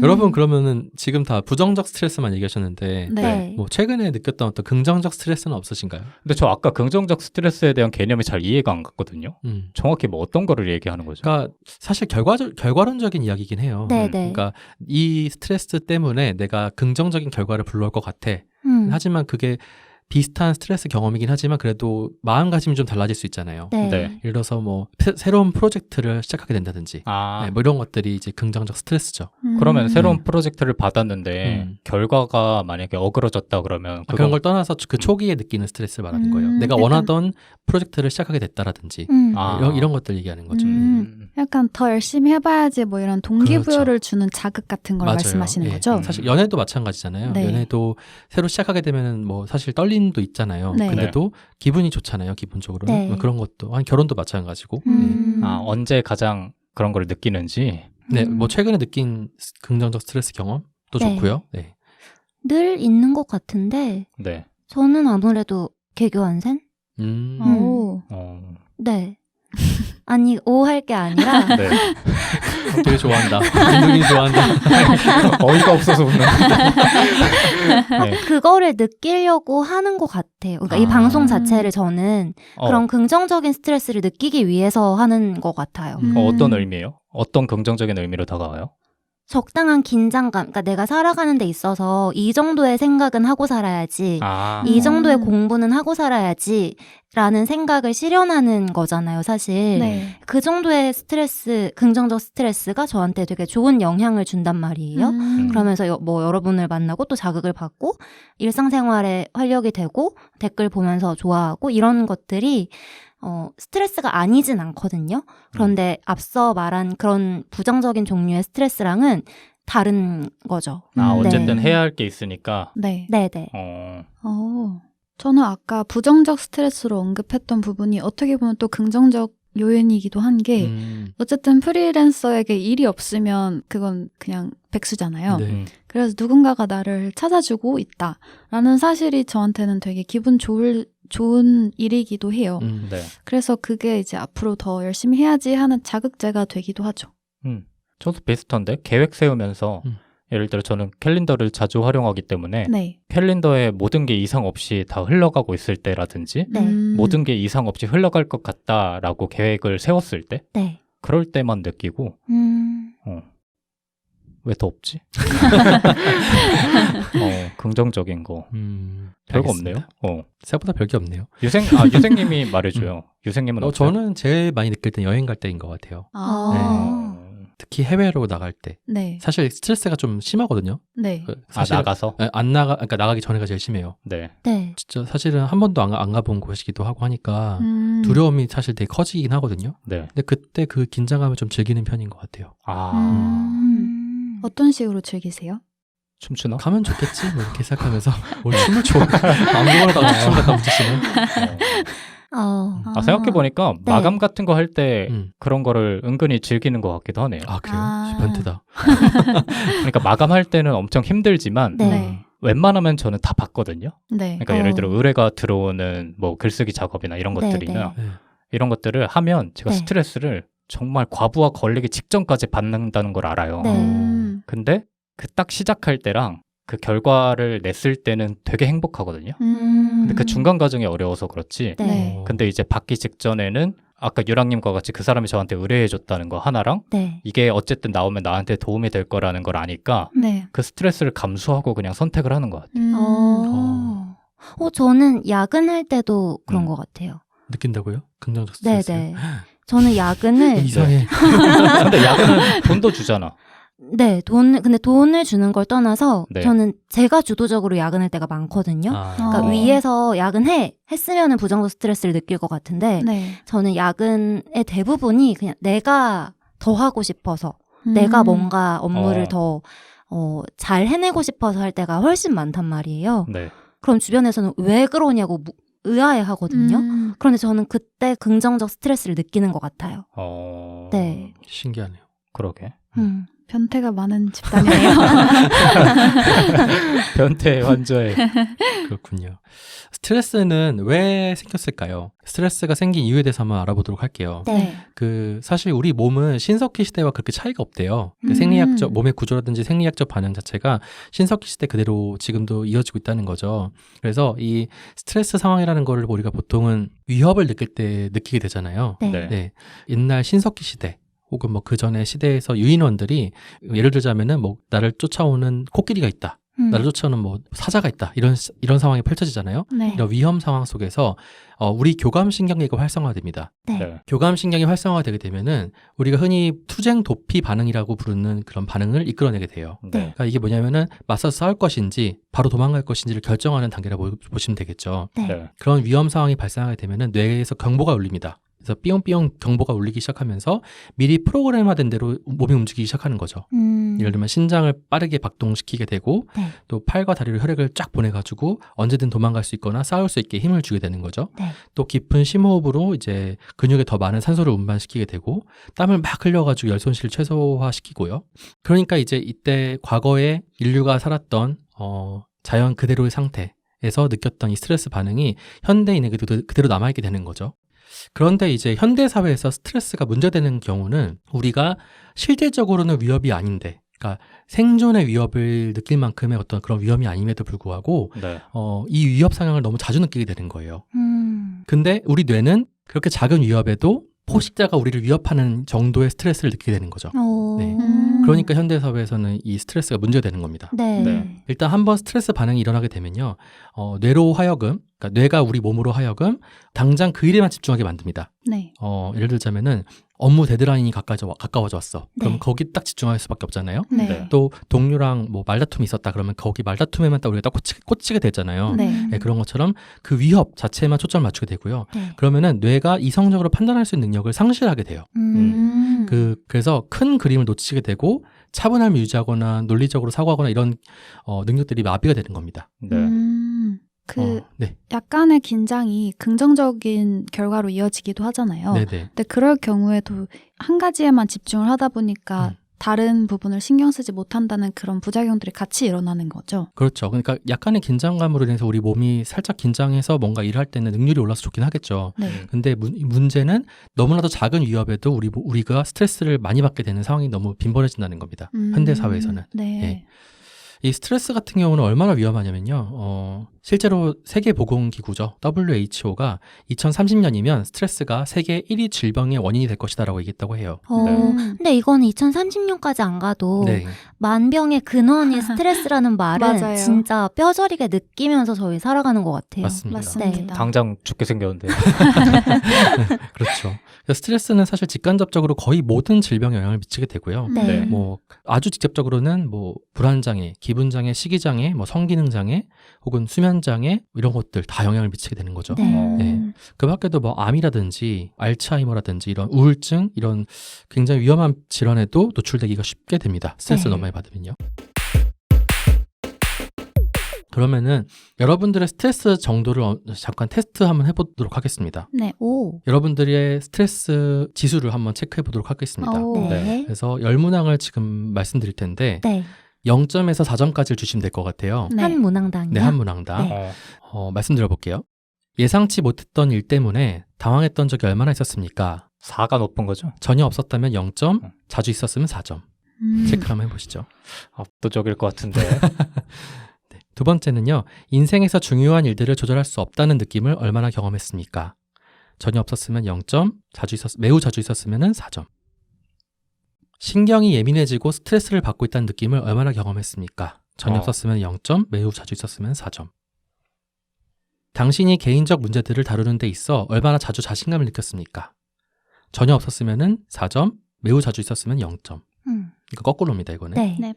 여러분 그러면은 지금 다 부정적 스트레스만 얘기하셨는데 네. 뭐 최근에 느꼈던 어떤 긍정적 스트레스는 없으신가요? 근데 저 아까 긍정적 스트레스에 대한 개념이 잘 이해가 안 갔거든요. 정확히 뭐 어떤 거를 얘기하는 거죠? 그러니까 사실 결과론적인 이야기긴 해요. 네네. 그러니까 이 스트레스 때문에 내가 긍정적인 결과를 불러올 것 같아. 하지만 그게 비슷한 스트레스 경험이긴 하지만 그래도 마음가짐이 좀 달라질 수 있잖아요. 네. 네. 예를 들어서 뭐 새로운 프로젝트를 시작하게 된다든지 네, 뭐 이런 것들이 이제 긍정적 스트레스죠. 그러면 새로운 프로젝트를 받았는데 음. 결과가 만약에 어그러졌다 그러면 그런 걸 떠나서 그 초기에 느끼는 스트레스를 말하는 거예요. 내가 약간- 원하던 프로젝트를 시작하게 됐다라든지 이런 것들 얘기하는 거죠. 약간 더 열심히 해봐야지 뭐 이런 동기부여를 주는 자극 같은 걸 맞아요. 말씀하시는 예. 거죠? 사실 연애도 마찬가지잖아요. 네. 연애도 새로 시작하게 되면 뭐 사실 떨림도 있잖아요. 네. 근데도 기분이 좋잖아요. 기본적으로는. 네. 뭐 그런 것도 결혼도 마찬가지고. 언제 가장 그런 걸 느끼는지. 네, 뭐 최근에 느낀 긍정적 스트레스 경험도 네. 좋고요. 네. 늘 있는 것 같은데 네. 저는 아무래도 개교환생? 오. 네. 아니 오할 게 아니라 네. 되게 좋아한다. 민둥이 좋아한다. 어이가 없어서 웃는. 네. 그거를 느끼려고 하는 것 같아요. 그러니까 이 방송 자체를 저는 그런 긍정적인 스트레스를 느끼기 위해서 하는 것 같아요. 어떤 의미예요? 어떤 긍정적인 의미로 다가와요? 적당한 긴장감, 그러니까 내가 살아가는 데 있어서 이 정도의 생각은 하고 살아야지, 이 정도의 공부는 하고 살아야지 라는 생각을 실현하는 거잖아요, 사실. 네. 그 정도의 스트레스, 긍정적 스트레스가 저한테 되게 좋은 영향을 준단 말이에요. 그러면서 뭐 여러분을 만나고 또 자극을 받고 일상생활에 활력이 되고 댓글 보면서 좋아하고 이런 것들이 스트레스가 아니진 않거든요. 그런데 앞서 말한 그런 부정적인 종류의 스트레스랑은 다른 거죠. 어쨌든 네. 해야 할 게 있으니까. 네. 네네. 저는 아까 부정적 스트레스로 언급했던 부분이 어떻게 보면 또 긍정적 요인이기도 한 게 어쨌든 프리랜서에게 일이 없으면 그건 그냥 백수잖아요. 네. 그래서 누군가가 나를 찾아주고 있다라는 사실이 저한테는 되게 기분 좋은 일이기도 해요. 네. 그래서 그게 이제 앞으로 더 열심히 해야지 하는 자극제가 되기도 하죠. 저도 비슷한데 계획 세우면서 예를 들어 저는 캘린더를 자주 활용하기 때문에 네. 캘린더에 모든 게 이상 없이 다 흘러가고 있을 때라든지 네. 모든 게 이상 없이 흘러갈 것 같다라고 계획을 세웠을 때 네. 그럴 때만 느끼고 왜 더 없지? 긍정적인 거 별거 알겠습니다. 없네요. 생각보다 별게 없네요. 유생님이 말해줘요. 유생님은 어때요? 저는 제일 많이 느낄 땐 여행 갈 때인 것 같아요. 특히 해외로 나갈 때. 네. 사실 스트레스가 좀 심하거든요. 네. 사실 나가서? 그러니까 나가기 전에가 제일 심해요. 네. 네. 진짜 사실은 한 번도 안 가본 곳이기도 하고 하니까 두려움이 사실 되게 커지긴 하거든요. 네. 근데 그때 그 긴장감을 좀 즐기는 편인 것 같아요. 어떤 식으로 즐기세요? 춤추나? 가면 좋겠지 뭐 이렇게 생각하면서 오늘 춤을 춰 아무거나 다 춤 갖다 붙이시네. 생각해보니까 네. 마감 같은 거 할 때 그런 거를 은근히 즐기는 것 같기도 하네요. 그래요? 변태다. 그러니까 마감할 때는 엄청 힘들지만 네. 웬만하면 저는 다 봤거든요. 네. 그러니까 예를 들어 의뢰가 들어오는 뭐 글쓰기 작업이나 이런 것들이나 네. 이런 것들을 하면 제가 네. 스트레스를 정말 과부하 걸리기 직전까지 받는다는 걸 알아요. 네. 근데 그 딱 시작할 때랑 그 결과를 냈을 때는 되게 행복하거든요. 근데 그 중간 과정이 어려워서 그렇지. 네. 근데 이제 받기 직전에는 아까 유랑님과 같이 그 사람이 저한테 의뢰해줬다는 거 하나랑 네. 이게 어쨌든 나오면 나한테 도움이 될 거라는 걸 아니까 네. 그 스트레스를 감수하고 그냥 선택을 하는 것 같아요. 저는 야근할 때도 그런 음. 것 같아요. 느낀다고요? 긍정적 스트레스. 네네. 저는 야근을 이상해. 근데 야근은 돈도 주잖아. 네, 근데 돈을 주는 걸 떠나서 네. 저는 제가 주도적으로 야근할 때가 많거든요. 아. 그러니까 어. 위에서 했으면은 부정적 스트레스를 느낄 것 같은데 네. 저는 야근의 대부분이 그냥 내가 더 하고 싶어서 내가 뭔가 업무를 더 잘 해내고 싶어서 할 때가 훨씬 많단 말이에요. 네. 그럼 주변에서는 왜 그러냐고 의아해 하거든요. 그런데 저는 그때 긍정적 스트레스를 느끼는 것 같아요. 네. 신기하네요. 그러게. 변태가 많은 집단이에요. 변태 환자의 그렇군요. 스트레스는 왜 생겼을까요? 스트레스가 생긴 이유에 대해서 한번 알아보도록 할게요. 네. 사실 우리 몸은 신석기 시대와 그렇게 차이가 없대요. 몸의 구조라든지 생리학적 반응 자체가 신석기 시대 그대로 지금도 이어지고 있다는 거죠. 그래서 이 스트레스 상황이라는 거를 우리가 보통은 위협을 느낄 때 느끼게 되잖아요. 네. 네. 옛날 신석기 시대 혹은 뭐 그 전에 시대에서 유인원들이 예를 들자면은 뭐 나를 쫓아오는 코끼리가 있다. 나를 쫓아오는 뭐 사자가 있다. 이런 상황이 펼쳐지잖아요. 네. 이런 위험 상황 속에서 우리 교감신경계가 활성화됩니다. 네. 네. 교감신경이 활성화되게 되면은 우리가 흔히 투쟁 도피 반응이라고 부르는 그런 반응을 이끌어내게 돼요. 네. 그러니까 이게 뭐냐면은 맞서서 싸울 것인지 바로 도망갈 것인지를 결정하는 단계라고 보시면 되겠죠. 네. 네. 그런 위험 상황이 발생하게 되면은 뇌에서 경보가 울립니다. 그래서 삐용삐용 경보가 울리기 시작하면서 미리 프로그램화된 대로 몸이 움직이기 시작하는 거죠. 예를 들면 신장을 빠르게 박동시키게 되고 네. 또 팔과 다리로 혈액을 쫙 보내가지고 언제든 도망갈 수 있거나 싸울 수 있게 힘을 주게 되는 거죠. 네. 또 깊은 심호흡으로 이제 근육에 더 많은 산소를 운반시키게 되고 땀을 막 흘려가지고 열 손실을 최소화시키고요. 그러니까 이제 이때 과거에 인류가 살았던 자연 그대로의 상태에서 느꼈던 이 스트레스 반응이 현대인에게도 그대로 남아있게 되는 거죠. 그런데 이제 현대 사회에서 스트레스가 문제되는 경우는 우리가 실질적으로는 위협이 아닌데, 그러니까 생존의 위협을 느낄 만큼의 어떤 그런 위험이 아님에도 불구하고 네. 이 위협 상황을 너무 자주 느끼게 되는 거예요. 근데 우리 뇌는 그렇게 작은 위협에도 포식자가 우리를 위협하는 정도의 스트레스를 느끼게 되는 거죠. 네. 그러니까 현대 사회에서는 이 스트레스가 문제되는 겁니다. 네. 네. 일단 한번 스트레스 반응이 일어나게 되면요, 뇌로 하여금, 그러니까 뇌가 우리 몸으로 하여금 당장 그 일에만 집중하게 만듭니다. 네. 예를 들자면은 업무 데드라인이 가까워져 왔어. 그럼 네. 거기 딱 집중할 수밖에 없잖아요. 네. 네. 또 동료랑 뭐 말다툼이 있었다 그러면 거기 말다툼에만 딱 우리가 딱 꽂히게 되잖아요. 네. 네, 그런 것처럼 그 위협 자체에만 초점을 맞추게 되고요. 네. 그러면은 뇌가 이성적으로 판단할 수 있는 능력을 상실하게 돼요. 그래서 큰 그림을 놓치게 되고 차분함을 유지하거나 논리적으로 사고하거나 이런 능력들이 마비가 되는 겁니다. 네. 네. 약간의 긴장이 긍정적인 결과로 이어지기도 하잖아요. 네네. 근데 그럴 경우에도 한 가지에만 집중을 하다 보니까 다른 부분을 신경 쓰지 못한다는 그런 부작용들이 같이 일어나는 거죠. 그렇죠. 그러니까 약간의 긴장감으로 인해서 우리 몸이 살짝 긴장해서 뭔가 일을 할 때는 능률이 올라서 좋긴 하겠죠. 네. 근데 문제는 너무나도 작은 위협에도 우리가 스트레스를 많이 받게 되는 상황이 너무 빈번해진다는 겁니다. 현대 사회에서는. 네. 네. 이 스트레스 같은 경우는 얼마나 위험하냐면요. 실제로 세계보건기구죠. WHO가 2030년이면 스트레스가 세계 1위 질병의 원인이 될 것이다라고 얘기했다고 해요. 근데 이거는 2030년까지 안 가도 네. 만병의 근원이 스트레스라는 말은 맞아요. 진짜 뼈저리게 느끼면서 저희 살아가는 것 같아요. 맞습니다. 맞습니다. 당장 죽게 생겼는데. 그렇죠. 그래서 스트레스는 사실 직간접적으로 거의 모든 질병에 영향을 미치게 되고요. 네. 네. 뭐 아주 직접적으로는 뭐 불안장애, 기분장애, 식이장애, 뭐 성기능장애, 혹은 수면장애 이런 것들 다 영향을 미치게 되는 거죠. 네. 네. 그 밖에도 뭐 암이라든지 알츠하이머라든지 이런 우울증 이런 굉장히 위험한 질환에도 노출되기가 쉽게 됩니다. 스트레스를 네. 너무 많이 받으면요. 그러면은 여러분들의 스트레스 정도를 잠깐 테스트 한번 해보도록 하겠습니다. 네. 오. 여러분들의 스트레스 지수를 한번 체크해 보도록 하겠습니다. 오. 네. 그래서 10문항을 지금 말씀드릴 텐데 네. 0점에서 4점까지를 주시면 될 것 같아요. 네. 한 문항당이요? 네, 한 문항당. 네. 말씀드려 볼게요. 예상치 못했던 일 때문에 당황했던 적이 얼마나 있었습니까? 4가 높은 거죠? 전혀 없었다면 0점, 자주 있었으면 4점. 음. 체크 한번 해보시죠. 압도적일 것 같은데. 네. 두 번째는요. 인생에서 중요한 일들을 조절할 수 없다는 느낌을 얼마나 경험했습니까? 전혀 없었으면 0점, 매우 자주 있었으면 4점. 신경이 예민해지고 스트레스를 받고 있다는 느낌을 얼마나 경험했습니까? 전혀 없었으면 0점, 매우 자주 있었으면 4점. 당신이 개인적 문제들을 다루는 데 있어 얼마나 자주 자신감을 느꼈습니까? 전혀 없었으면 4점, 매우 자주 있었으면 0점. 그러니까 거꾸로입니다, 이거는. 네. 네.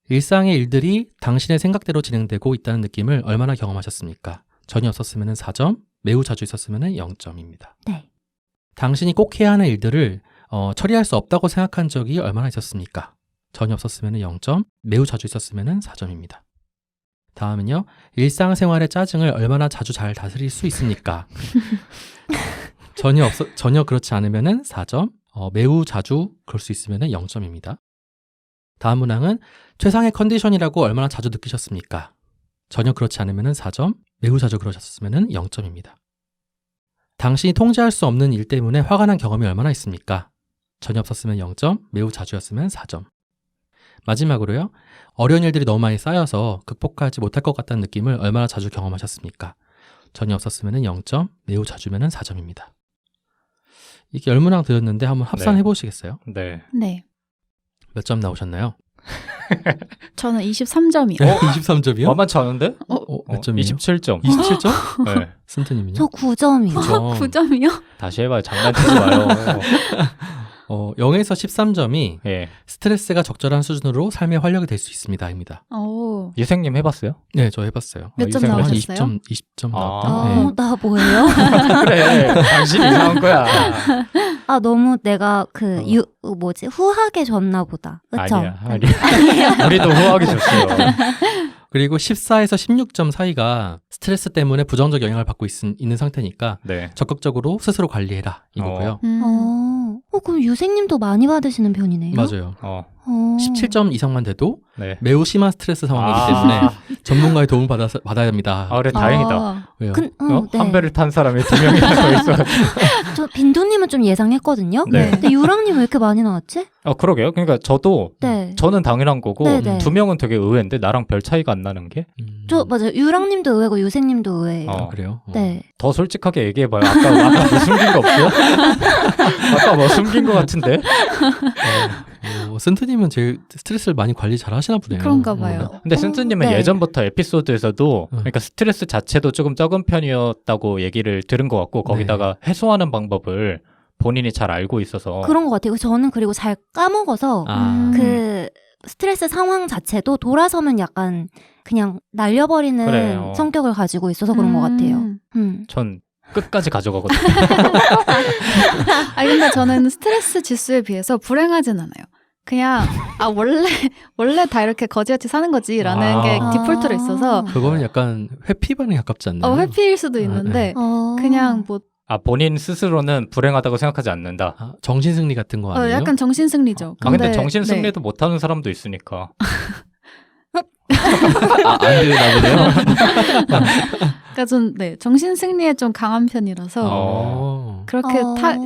일상의 일들이 당신의 생각대로 진행되고 있다는 느낌을 얼마나 경험하셨습니까? 전혀 없었으면 4점, 매우 자주 있었으면 0점입니다. 네. 당신이 꼭 해야 하는 일들을 처리할 수 없다고 생각한 적이 얼마나 있었습니까? 전혀 없었으면 0점, 매우 자주 있었으면 4점입니다. 다음은요. 일상생활의 짜증을 얼마나 자주 잘 다스릴 수 있습니까? 전혀 그렇지 않으면 4점, 매우 자주 그럴 수 있으면 0점입니다. 다음 문항은 최상의 컨디션이라고 얼마나 자주 느끼셨습니까? 전혀 그렇지 않으면 4점, 매우 자주 그러셨으면 0점입니다. 당신이 통제할 수 없는 일 때문에 화가 난 경험이 얼마나 있습니까? 전혀 없었으면 0점, 매우 자주였으면 4점. 마지막으로요. 어려운 일들이 너무 많이 쌓여서 극복하지 못할 것 같다는 느낌을 얼마나 자주 경험하셨습니까? 전혀 없었으면 0점, 매우 자주면 4점입니다. 이게 10문항 드렸는데 한번 합산해 보시겠어요? 네. 네. 몇 점 나오셨나요? 저는 23점이요. 23점이요? 만만치 않은데? 몇 점이에요? 27점. 27점? 네. 승트님은요? 저 9점이요. 9점이요? 다시 해봐요. 장난치지 마요. 0에서 13점이 예. 스트레스가 적절한 수준으로 삶의 활력이 될 수 있습니다. 입니다. 오. 유생님 해봤어요? 네, 저 해봤어요. 몇 점 이생은 한 나오셨어요? 20점 아. 나왔다. 네. 나 뭐예요? 그래. 당신이 이상한 거야. 아, 너무 내가 후하게 줬나 보다. 그쵸? 아니야. 우리도 후하게 줬어요. 그리고 14에서 16점 사이가 스트레스 때문에 부정적 영향을 받고 있는 상태니까 네. 적극적으로 스스로 관리해라 이거고요. 그럼 유생님도 많이 받으시는 편이네요? 맞아요. 17점 이상만 돼도 네. 매우 심한 스트레스 상황이기 때문에 전문가의 도움을 받아야 합니다. 그래, 다행이다. 왜요? 네. 한 배를 탄 사람이 2명이나 더 있어. 저 빈도님은 좀 예상했거든요? 네. 근데 유랑님 왜 이렇게 많이 나왔지? 그러게요. 그러니까 네. 저는 당연한 거고, 네네. 2명은 되게 의외인데, 나랑 별 차이가 안 나는 게? 맞아요. 유랑님도 의외고 유생님도 의외예요. 그래요? 네. 더 솔직하게 얘기해봐요. 아까 뭐 숨긴 거 없어요? 아까 뭐 숨긴 거 같은데? 센트님은 제일 스트레스를 많이 관리 잘 하시나 보네요. 그런가 봐요. 근데 센트님은 네. 예전부터 에피소드에서도 그러니까 스트레스 자체도 조금 적은 편이었다고 얘기를 들은 것 같고 거기다가 해소하는 방법을 본인이 잘 알고 있어서 그런 것 같아요. 저는 그리고 잘 까먹어서 그 스트레스 상황 자체도 돌아서면 약간 그냥 날려버리는 그래요. 성격을 가지고 있어서 그런 것 같아요. 전 끝까지 가져가거든요. 근데 저는 스트레스 지수에 비해서 불행하진 않아요. 그냥 원래 다 이렇게 거지같이 사는 거지라는 게 디폴트로 있어서 그거는 약간 회피 반응에 가깝지 않나요? 회피일 수도 있는데 그냥 뭐 본인 스스로는 불행하다고 생각하지 않는다. 정신승리 같은 거 아니에요? 약간 정신승리죠. 근데 정신승리도 못하는 사람도 있으니까. 안 되나 보네요. 그러니까 좀 정신승리에 좀 강한 편이라서 그렇게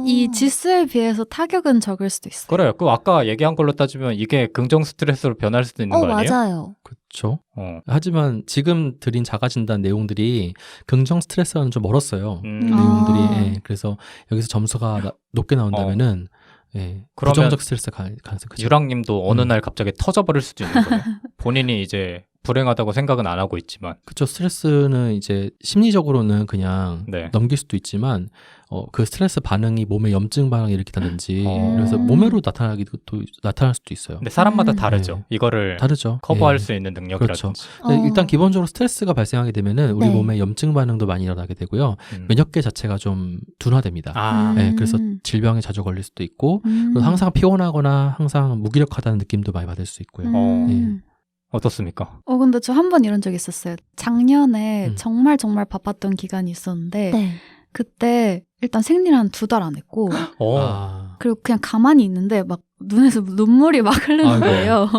이 지수에 비해서 타격은 적을 수도 있어요. 그래요. 아까 얘기한 걸로 따지면 이게 긍정 스트레스로 변할 수도 있는 거 아니에요? 맞아요. 그렇죠. 하지만 지금 드린 자가진단 내용들이 긍정 스트레스와는 좀 멀었어요. 내용들이. 그래서 여기서 점수가 높게 나온다면은 부정적 스트레스 가능성 크죠. 유랑님도 어느 날 갑자기 터져버릴 수도 있는 거예요. 본인이 이제 불행하다고 생각은 안 하고 있지만. 그렇죠. 스트레스는 이제 심리적으로는 그냥 넘길 수도 있지만 그 스트레스 반응이 몸에 염증 반응을 일으킨다든지 그래서 몸으로 나타날 수도 있어요. 근데 사람마다 다르죠. 이거를 다르죠. 커버할 수 있는 능력이라든지. 그렇죠. 일단 기본적으로 스트레스가 발생하게 되면은 우리 몸에 염증 반응도 많이 일어나게 되고요. 면역계 자체가 좀 둔화됩니다. 그래서 질병에 자주 걸릴 수도 있고 그리고 항상 피곤하거나 항상 무기력하다는 느낌도 많이 받을 수 있고요. 어떻습니까? 근데 저 한 번 이런 적이 있었어요. 작년에 정말 바빴던 기간이 있었는데 그때 일단 생리를 한 2달 안 했고 그리고 그냥 가만히 있는데 막 눈에서 눈물이 막 흐르는 거예요.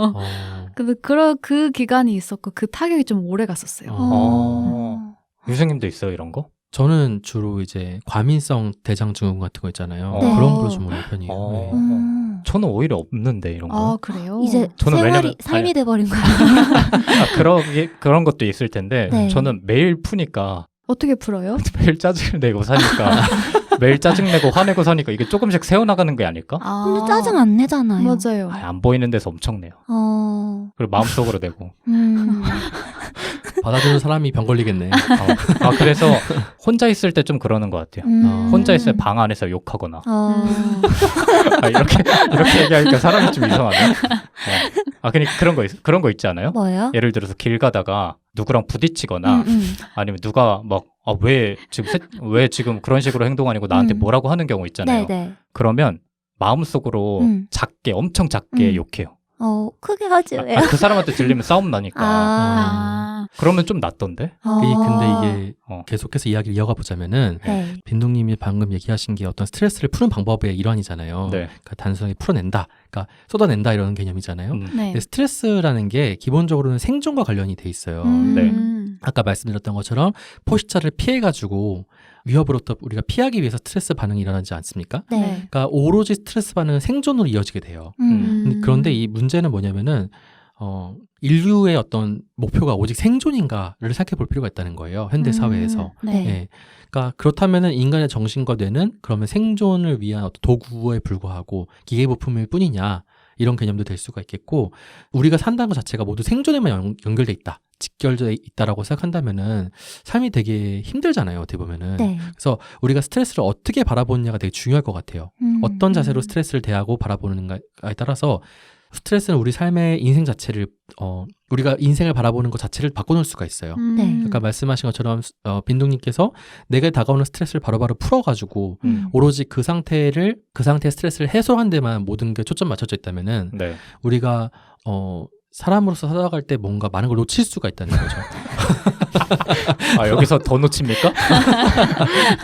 근데 그 기간이 있었고 그 타격이 좀 오래 갔었어요. 유생님도 있어요 이런 거? 저는 주로 이제 과민성 대장증후군 같은 거 있잖아요. 그런 걸로 좀 오는 편이에요. 저는 오히려 없는데 이런 거. 아, 그래요? 이제 저는 생활이 왜냐면- 삶이 아니, 돼버린 거야. 그런 것도 있을 텐데 네. 저는 매일 푸니까 어떻게 풀어요? 매일 짜증을 내고 사니까 매일 짜증내고 화내고 사니까 이게 조금씩 새어나가는 게 아닐까? 근데 짜증 안 내잖아요. 맞아요. 안 보이는 데서 엄청 내요. 그리고 마음속으로 내고. 받아주는 사람이 병 걸리겠네. 그래서 혼자 있을 때 좀 그러는 것 같아요. 혼자 있을 때 방 안에서 욕하거나. 이렇게 얘기하니까 사람이 좀 이상하네. 그러니까 그런 거 있지 않아요? 뭐예요? 예를 들어서 길 가다가 누구랑 부딪히거나 아니면 누가 막 왜 지금 그런 식으로 행동하냐고 나한테 뭐라고 하는 경우 있잖아요. 네네. 그러면 마음속으로 엄청 작게 욕해요. 크게 하지 왜요? 그 사람한테 들리면 싸움 나니까. 그러면 좀 낫던데? 근데 이게 계속해서 이야기를 이어가 보자면은 네. 빈둥님이 방금 얘기하신 게 어떤 스트레스를 푸는 방법의 일환이잖아요. 네. 그러니까 단순하게 풀어낸다, 그러니까 쏟아낸다 이런 개념이잖아요. 네. 근데 스트레스라는 게 기본적으로는 생존과 관련이 돼 있어요. 네. 아까 말씀드렸던 것처럼 포식자를 피해가지고 위협으로부터 우리가 피하기 위해서 스트레스 반응이 일어나지 않습니까? 네. 그러니까 오로지 스트레스 반응은 생존으로 이어지게 돼요. 그런데 이 문제는 뭐냐면은 인류의 어떤 목표가 오직 생존인가를 생각해 볼 필요가 있다는 거예요. 현대 사회에서. 네. 예. 그러니까 그렇다면은 인간의 정신과 뇌는 그러면 생존을 위한 어떤 도구에 불과하고 기계 부품일 뿐이냐, 이런 개념도 될 수가 있겠고, 우리가 산다는 것 자체가 모두 생존에만 연결돼 있다, 직결돼 있다라고 생각한다면은 삶이 되게 힘들잖아요, 어떻게 보면은. 네. 그래서 우리가 스트레스를 어떻게 바라보느냐가 되게 중요할 것 같아요. 어떤 자세로 스트레스를 대하고 바라보는가에 따라서 스트레스는 우리 삶의 인생 자체를 우리가 인생을 바라보는 것 자체를 바꿔놓을 수가 있어요. 네. 그러니까 말씀하신 것처럼 빈둥님께서 내게 다가오는 스트레스를 바로바로 풀어가지고 오로지 그 상태의 스트레스를 해소한 데만 모든 게 초점 맞춰져 있다면은 네. 우리가 사람으로서 살아갈 때 뭔가 많은 걸 놓칠 수가 있다는 거죠. 여기서 더 놓칩니까?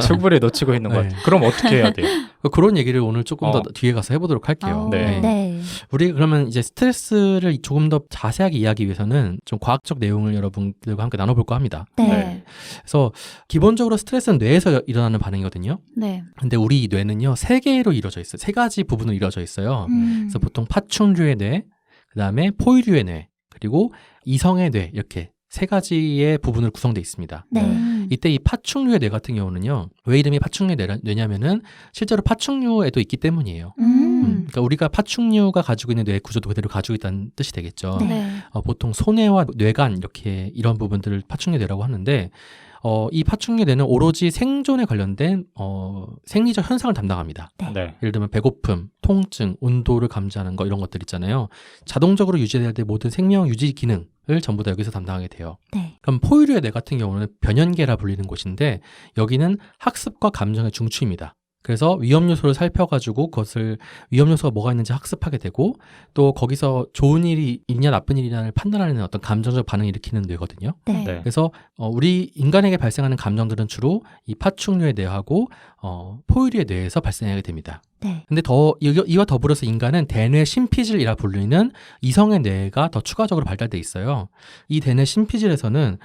충분히 놓치고 있는 것 네. 같아요. 그럼 어떻게 해야 돼요? 그런 얘기를 오늘 조금 더 뒤에 가서 해보도록 할게요. 네. 네. 우리 그러면 이제 스트레스를 조금 더 자세하게 이해하기 위해서는 좀 과학적 내용을 여러분들과 함께 나눠볼까 합니다. 네. 네. 그래서 기본적으로 스트레스는 뇌에서 일어나는 반응이거든요. 네. 근데 우리 뇌는요, 세 개로 이루어져 있어요. 세 가지 부분으로 이루어져 있어요. 그래서 보통 파충류의 뇌, 그 다음에 포유류의 뇌, 그리고 이성의 뇌, 이렇게 세 가지의 부분으로 구성되어 있습니다. 네. 이때 이 파충류의 뇌 같은 경우는요, 왜 이름이 파충류의 뇌냐면은 실제로 파충류에도 있기 때문이에요. 그러니까 우리가 파충류가 가지고 있는 뇌 구조도 그대로 가지고 있다는 뜻이 되겠죠. 네. 보통 소뇌와 뇌간 이런 부분들을 파충류 뇌라고 하는데, 이 파충류 뇌는 오로지 생존에 관련된 생리적 현상을 담당합니다. 네. 예를 들면 배고픔, 통증, 온도를 감지하는 거, 이런 것들 있잖아요. 자동적으로 유지돼야 될 모든 생명 유지 기능을 전부 다 여기서 담당하게 돼요. 네. 그럼 포유류의 뇌 같은 경우는 변연계라 불리는 곳인데, 여기는 학습과 감정의 중추입니다. 그래서 위험 요소를 살펴가지고 그것을 위험 요소가 뭐가 있는지 학습하게 되고, 또 거기서 좋은 일이 있냐 나쁜 일이냐를 판단하는 어떤 감정적 반응을 일으키는 뇌거든요. 네. 네. 그래서 우리 인간에게 발생하는 감정들은 주로 이 파충류의 뇌하고 포유류의 뇌에서 발생하게 됩니다. 네. 근데 이와 더불어서 인간은 대뇌 심피질이라 불리는 이성의 뇌가 더 추가적으로 발달돼 있어요. 이 대뇌 심피질에서는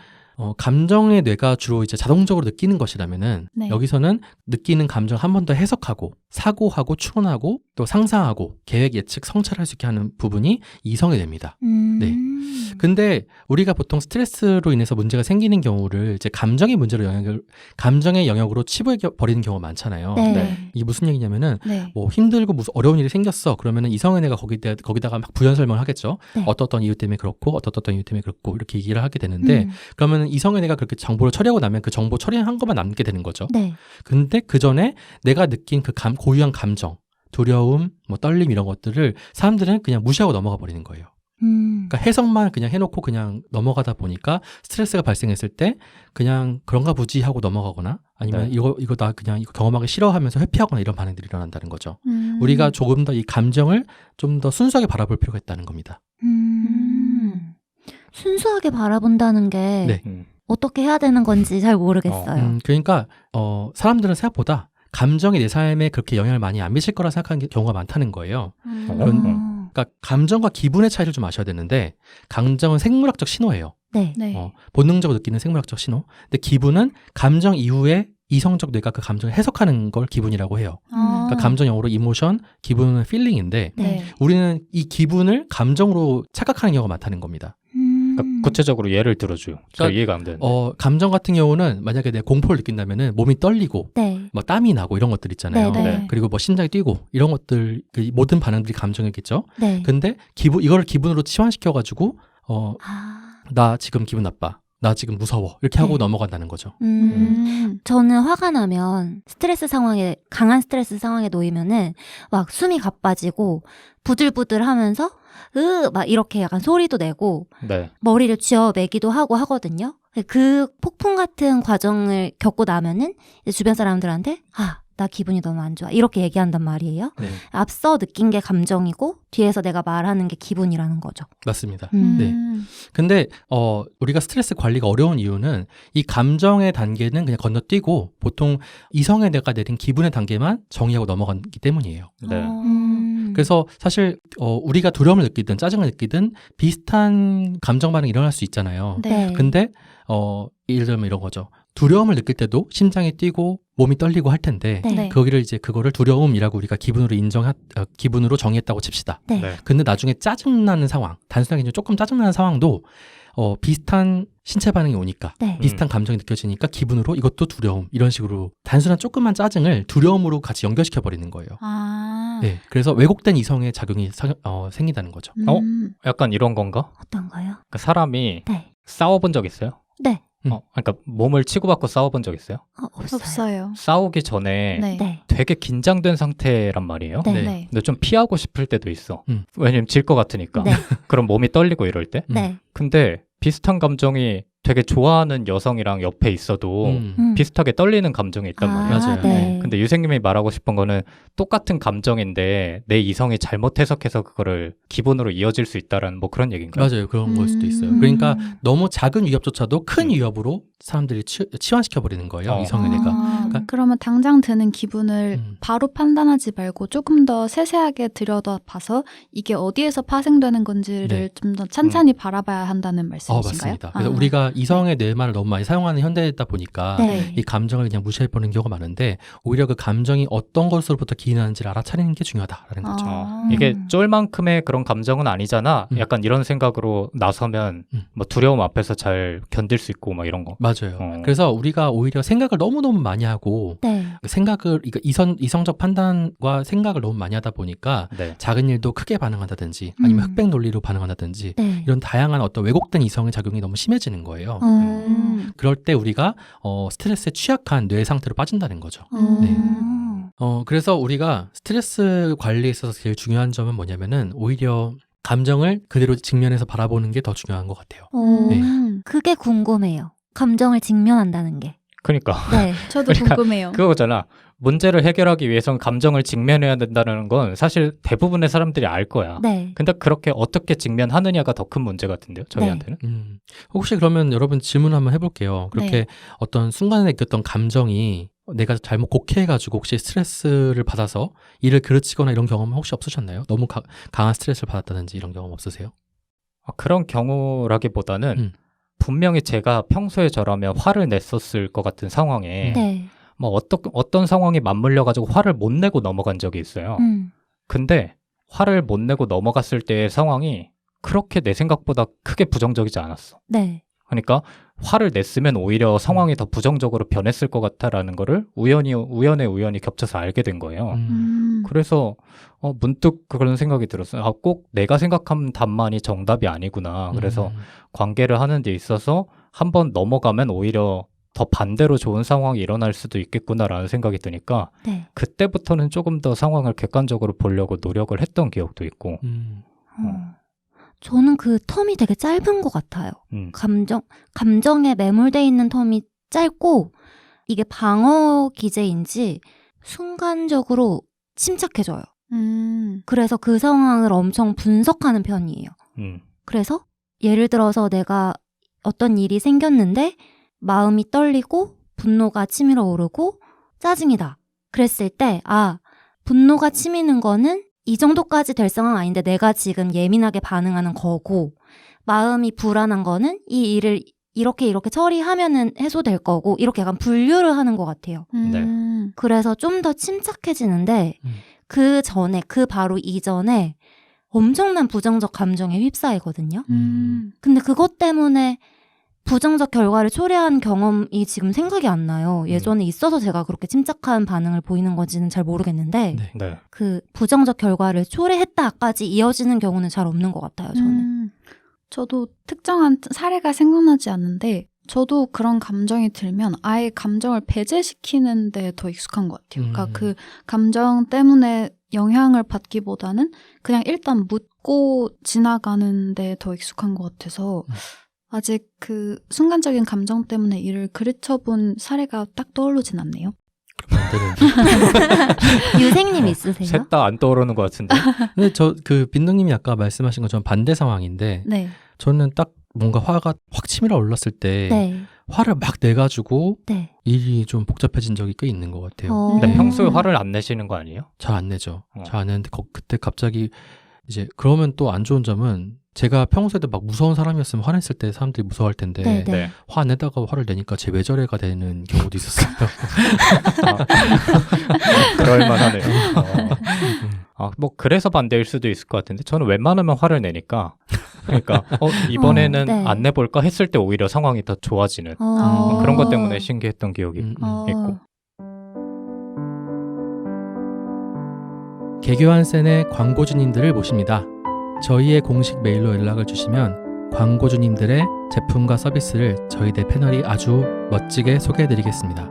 감정의 뇌가 주로 이제 자동적으로 느끼는 것이라면은, 네. 여기서는 느끼는 감정 한 번 더 해석하고 사고하고 추론하고 또 상상하고 계획 예측 성찰할 수 있게 하는 부분이 이성의 뇌입니다. 네. 근데 우리가 보통 스트레스로 인해서 문제가 생기는 경우를 이제 감정의 영역으로 치부해 버리는 경우가 많잖아요. 네. 네. 이게 무슨 얘기냐면은 네. 뭐 힘들고 무슨 어려운 일이 생겼어. 그러면은 이성의 뇌가 거기다가 막 부연 설명을 하겠죠. 네. 어떤 이유 때문에 그렇고 어떤 이유 때문에 그렇고 이렇게 얘기를 하게 되는데, 그러면 이성의 뇌가 그렇게 정보를 처리하고 나면 그 정보 처리한 것만 남게 되는 거죠. 네. 근데 그 전에 내가 느낀 그 고유한 감정, 두려움, 뭐 떨림 이런 것들을 사람들은 그냥 무시하고 넘어가 버리는 거예요. 그러니까 해석만 그냥 해놓고 그냥 넘어가다 보니까 스트레스가 발생했을 때 그냥 그런가 보지 하고 넘어가거나, 아니면 네. 이거 나 그냥 이거 경험하기 싫어하면서 회피하거나 이런 반응들이 일어난다는 거죠. 우리가 조금 더 이 감정을 좀 더 순수하게 바라볼 필요가 있다는 겁니다. 순수하게 바라본다는 게 네. 어떻게 해야 되는 건지 잘 모르겠어요. 그러니까 사람들은 생각보다 감정이 내 삶에 그렇게 영향을 많이 안 미칠 거라 생각하는 경우가 많다는 거예요. 그러니까 감정과 기분의 차이를 좀 아셔야 되는데, 감정은 생물학적 신호예요. 네. 네. 본능적으로 느끼는 생물학적 신호. 근데 기분은 감정 이후에 이성적 뇌가 그 감정을 해석하는 걸 기분이라고 해요. 그러니까 감정 영어로 이모션, 기분은 필링인데 네. 우리는 이 기분을 감정으로 착각하는 경우가 많다는 겁니다. 그러니까 구체적으로 예를 들어줘요. 잘 그러니까 이해가 안 되는데. 감정 같은 경우는 만약에 내가 공포를 느낀다면은 몸이 떨리고 네. 뭐 땀이 나고 이런 것들 있잖아요. 네, 네. 그리고 뭐 심장이 뛰고 이런 것들 그 모든 반응들이 감정이겠죠. 네. 근데 이거를 기분으로 치환시켜 가지고 아. 나 지금 기분 나빠. 나 지금 무서워. 이렇게 하고 네. 넘어간다는 거죠. 저는 화가 나면 강한 스트레스 상황에 놓이면은 막 숨이 가빠지고 부들부들 하면서 막 이렇게 약간 소리도 내고 네. 머리를 쥐어매기도 하고 하거든요. 그 폭풍 같은 과정을 겪고 나면은 이제 주변 사람들한테 나 기분이 너무 안 좋아. 이렇게 얘기한단 말이에요. 네. 앞서 느낀 게 감정이고 뒤에서 내가 말하는 게 기분이라는 거죠. 맞습니다. 음. 근데 우리가 스트레스 관리가 어려운 이유는 이 감정의 단계는 그냥 건너뛰고 보통 이성에 내가 내린 기분의 단계만 정의하고 넘어가기 때문이에요. 네. 그래서 사실 우리가 두려움을 느끼든 짜증을 느끼든 비슷한 감정 반응이 일어날 수 있잖아요. 네. 근데 예를 들면 이런 거죠. 두려움을 느낄 때도 심장이 뛰고 몸이 떨리고 할 텐데 네. 그거를 두려움이라고 우리가 기분으로 정의했다고 칩시다. 네. 네. 근데 나중에 짜증나는 상황, 단순하게 조금 짜증나는 상황도 비슷한 신체 반응이 오니까 네. 비슷한 감정이 느껴지니까 기분으로 이것도 두려움 이런 식으로 단순한 조그만 짜증을 두려움으로 같이 연결시켜 버리는 거예요. 네, 그래서 왜곡된 이성의 작용이 생긴다는 거죠. 약간 이런 건가? 어떤가요? 그 사람이 네. 싸워본 적 있어요? 네. 그러니까 몸을 치고받고 싸워본 적 있어요? 없어요. 싸우기 전에 네. 네. 되게 긴장된 상태란 말이에요. 네. 네. 근데 좀 피하고 싶을 때도 있어. 음. 왜냐면 질 것 같으니까. 네. 그럼 몸이 떨리고 이럴 때. 네. 근데 비슷한 감정이 되게 좋아하는 여성이랑 옆에 있어도 비슷하게 떨리는 감정이 있단 말이에요. 맞아요. 네. 근데 유생님이 말하고 싶은 거는 똑같은 감정인데 내 이성이 잘못 해석해서 그거를 기분으로 이어질 수 있다라는 뭐 그런 얘기인가요? 맞아요. 그런 걸 수도 있어요. 그러니까 너무 작은 위협조차도 큰 위협으로 사람들이 치환시켜 버리는 거예요. 이성의 뇌가. 그러면 당장 드는 기분을 바로 판단하지 말고 조금 더 세세하게 들여다봐서 이게 어디에서 파생되는 건지를 네. 좀 더 찬찬히 바라봐야 한다는 말씀이신가요? 맞습니다. 그래서 우리가 이성의 뇌만을 너무 많이 사용하는 현대이다 보니까 네. 이 감정을 그냥 무시해버리는 경우가 많은데 오히려 그 감정이 어떤 것으로부터 기인하는지를 알아차리는 게 중요하다라는 거죠. 이게 쫄만큼의 그런 감정은 아니잖아. 약간 이런 생각으로 나서면 뭐 두려움 앞에서 잘 견딜 수 있고 막 이런 거. 맞아요. 그래서 우리가 오히려 생각을 너무너무 많이 하고 네. 그러니까 이성적 판단과 생각을 너무 많이 하다 보니까 네. 작은 일도 크게 반응한다든지 아니면 흑백 논리로 반응한다든지 네. 이런 다양한 어떤 왜곡된 이성의 작용이 너무 심해지는 거예요. 그럴 때 우리가 스트레스에 취약한 뇌 상태로 빠진다는 거죠. 네. 그래서 우리가 스트레스 관리에 있어서 제일 중요한 점은 뭐냐면은 오히려 감정을 그대로 직면해서 바라보는 게 더 중요한 것 같아요. 네. 그게 궁금해요. 감정을 직면한다는 게. 그러니까 네. 저도 그러니까 궁금해요. 그거잖아. 문제를 해결하기 위해서는 감정을 직면해야 된다는 건 사실 대부분의 사람들이 알 거야. 네. 근데 그렇게 어떻게 직면하느냐가 더 큰 문제 같은데요, 저희한테는. 혹시 그러면 여러분 질문 한번 해볼게요. 그렇게 네. 어떤 순간에 느꼈던 감정이 내가 잘못 곡해가지고 혹시 스트레스를 받아서 일을 그르치거나 이런 경험은 혹시 없으셨나요? 너무 강한 스트레스를 받았다든지 이런 경험 없으세요? 그런 경우라기보다는 분명히 제가 평소에 저라면 화를 냈었을 것 같은 상황에 네. 뭐 어떤 상황이 맞물려가지고 화를 못 내고 넘어간 적이 있어요. 근데 화를 못 내고 넘어갔을 때의 상황이 그렇게 내 생각보다 크게 부정적이지 않았어. 네. 그러니까 화를 냈으면 오히려 상황이 더 부정적으로 변했을 것 같다라는 거를 우연히 겹쳐서 알게 된 거예요. 그래서 문득 그런 생각이 들었어요. 꼭 내가 생각한 답만이 정답이 아니구나. 그래서 관계를 하는 데 있어서 한번 넘어가면 오히려 더 반대로 좋은 상황이 일어날 수도 있겠구나라는 생각이 드니까 네. 그때부터는 조금 더 상황을 객관적으로 보려고 노력을 했던 기억도 있고. 저는 그 텀이 되게 짧은 것 같아요. 감정에 매몰돼 있는 텀이 짧고 이게 방어 기제인지 순간적으로 침착해져요. 그래서 그 상황을 엄청 분석하는 편이에요. 그래서 예를 들어서 내가 어떤 일이 생겼는데 마음이 떨리고 분노가 치밀어 오르고 짜증이다. 그랬을 때 분노가 치미는 거는 이 정도까지 될 상황 아닌데 내가 지금 예민하게 반응하는 거고 마음이 불안한 거는 이 일을 이렇게 처리하면은 해소될 거고 이렇게 약간 분류를 하는 것 같아요. 그래서 좀 더 침착해지는데 그 전에 그 바로 이전에 엄청난 부정적 감정에 휩싸이거든요. 근데 그것 때문에 부정적 결과를 초래한 경험이 지금 생각이 안 나요. 예전에 있어서 제가 그렇게 침착한 반응을 보이는 건지는 잘 모르겠는데 네. 네. 그 부정적 결과를 초래했다까지 이어지는 경우는 잘 없는 것 같아요. 저는. 저도 특정한 사례가 생각나지 않는데 저도 그런 감정이 들면 아예 감정을 배제시키는 데 더 익숙한 것 같아요. 그러니까 그 감정 때문에 영향을 받기보다는 그냥 일단 묻고 지나가는 데 더 익숙한 것 같아서 아직 그 순간적인 감정 때문에 이를 그르쳐본 사례가 딱 떠오르진 않네요. 그러면 안 되는데. 유생님 있으세요? 셋 다 안 떠오르는 것 같은데. 근데 그 빈둥님이 아까 말씀하신 것처럼 반대 상황인데 네. 저는 딱 뭔가 화가 확 치밀어 올랐을 때 네. 화를 막 내가지고 네. 일이 좀 복잡해진 적이 꽤 있는 것 같아요. 근데 네. 평소에 화를 안 내시는 거 아니에요? 잘 안 내죠. 어. 잘 안 내는데 그때 갑자기 이제 그러면 또 안 좋은 점은 제가 평소에도 막 무서운 사람이었으면 화냈을 때 사람들이 무서워할 텐데 네, 네. 화 내다가 화를 내니까 제 외절해가 되는 경우도 있었어요. 그럴만하네요. 뭐 그래서 반대일 수도 있을 것 같은데 저는 웬만하면 화를 내니까 그러니까 이번에는 네. 안 내볼까 했을 때 오히려 상황이 더 좋아지는 그런 것 때문에 신기했던 기억이 있고. 개교한 센의 광고주님들을 모십니다. 저희의 공식 메일로 연락을 주시면 광고주님들의 제품과 서비스를 저희들 패널이 아주 멋지게 소개해드리겠습니다.